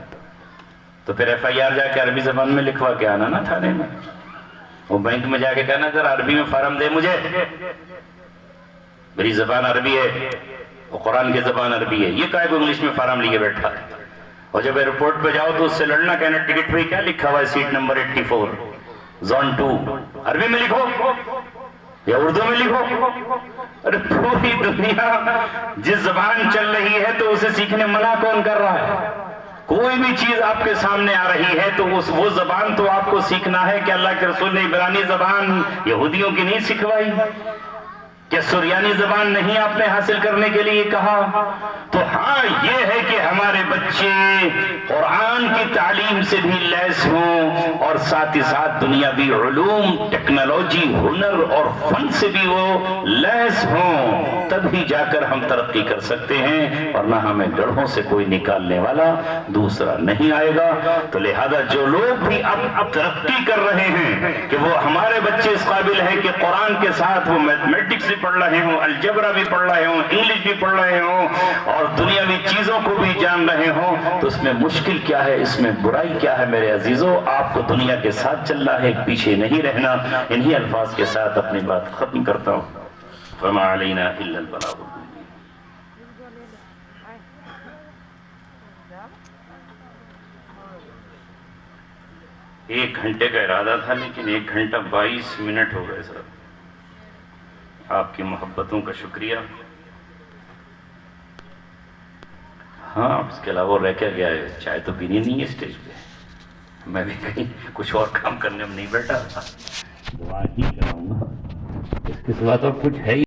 تو پھر ایف آئی آر جا کے عربی زبان میں لکھوا کے آنا نا تھانے میں، وہ بینک میں جا کے کہنا ذرا عربی میں فارم دے مجھے، میری زبان عربی ہے، وہ قرآن کی زبان عربی ہے، یہ کہے کو انگلش میں فارم لیے بیٹھا ہے۔ اور جب ایئرپورٹ پہ جاؤ تو اس سے لڑنا، کہنا ٹکٹ پہ کیا لکھا ہوا ہے، سیٹ نمبر 84 زون 2، عربی میں لکھو یا اردو میں لکھو۔ ارے پوری دنیا جس زبان چل رہی ہے تو اسے سیکھنے منع کون کر رہا ہے؟ کوئی بھی چیز آپ کے سامنے آ رہی ہے تو وہ زبان تو آپ کو سیکھنا ہے۔ کہ اللہ کے رسول نے عبرانی زبان یہودیوں کی نہیں سکھوائی؟ کہ سریانی زبان نہیں آپ نے حاصل کرنے کے لیے کہا؟ تو ہاں یہ ہے کہ ہمارے بچے قرآن کی تعلیم سے بھی لیس ہوں، اور ساتھ ہی ساتھ دنیاوی علوم، ٹیکنالوجی، ہنر اور فن سے بھی وہ لیس ہوں، تب ہی جا کر ہم ترقی کر سکتے ہیں، ورنہ ہمیں گڑھوں سے کوئی نکالنے والا دوسرا نہیں آئے گا۔ تو لہذا جو لوگ بھی اب ترقی کر رہے ہیں کہ وہ ہمارے بچے اس قابل ہیں کہ قرآن کے ساتھ وہ میتھمیٹکس بھی پڑھ رہے ہوں، الجبرا بھی پڑھ رہے ہوں، انگلش بھی پڑھ رہے ہوں، اور دنیاوی چیزوں کو بھی جان رہے ہوں، تو اس میں مشکل کیا ہے، اس میں برائی کیا ہے؟ میرے عزیزوں، آپ کو دنیا کے ساتھ چلنا ہے، پیچھے نہیں رہنا۔ انہی الفاظ کے ساتھ اپنی بات ختم کرتا ہوں۔ فما علینا الا البلاغ المبین۔ ایک گھنٹے کا ارادہ تھا، لیکن 1 گھنٹہ 22 منٹ ہو گئے سر۔ آپ کی محبتوں کا شکریہ۔ ہاں، اس کے علاوہ رہ کے گیا ہے، چائے تو پینی نہیں ہے اسٹیج پہ، میں بھی کہیں کچھ اور کام کرنے میں نہیں بیٹھا، دعا ہی کراؤں گا، اس کے سوا تو کچھ ہے ہی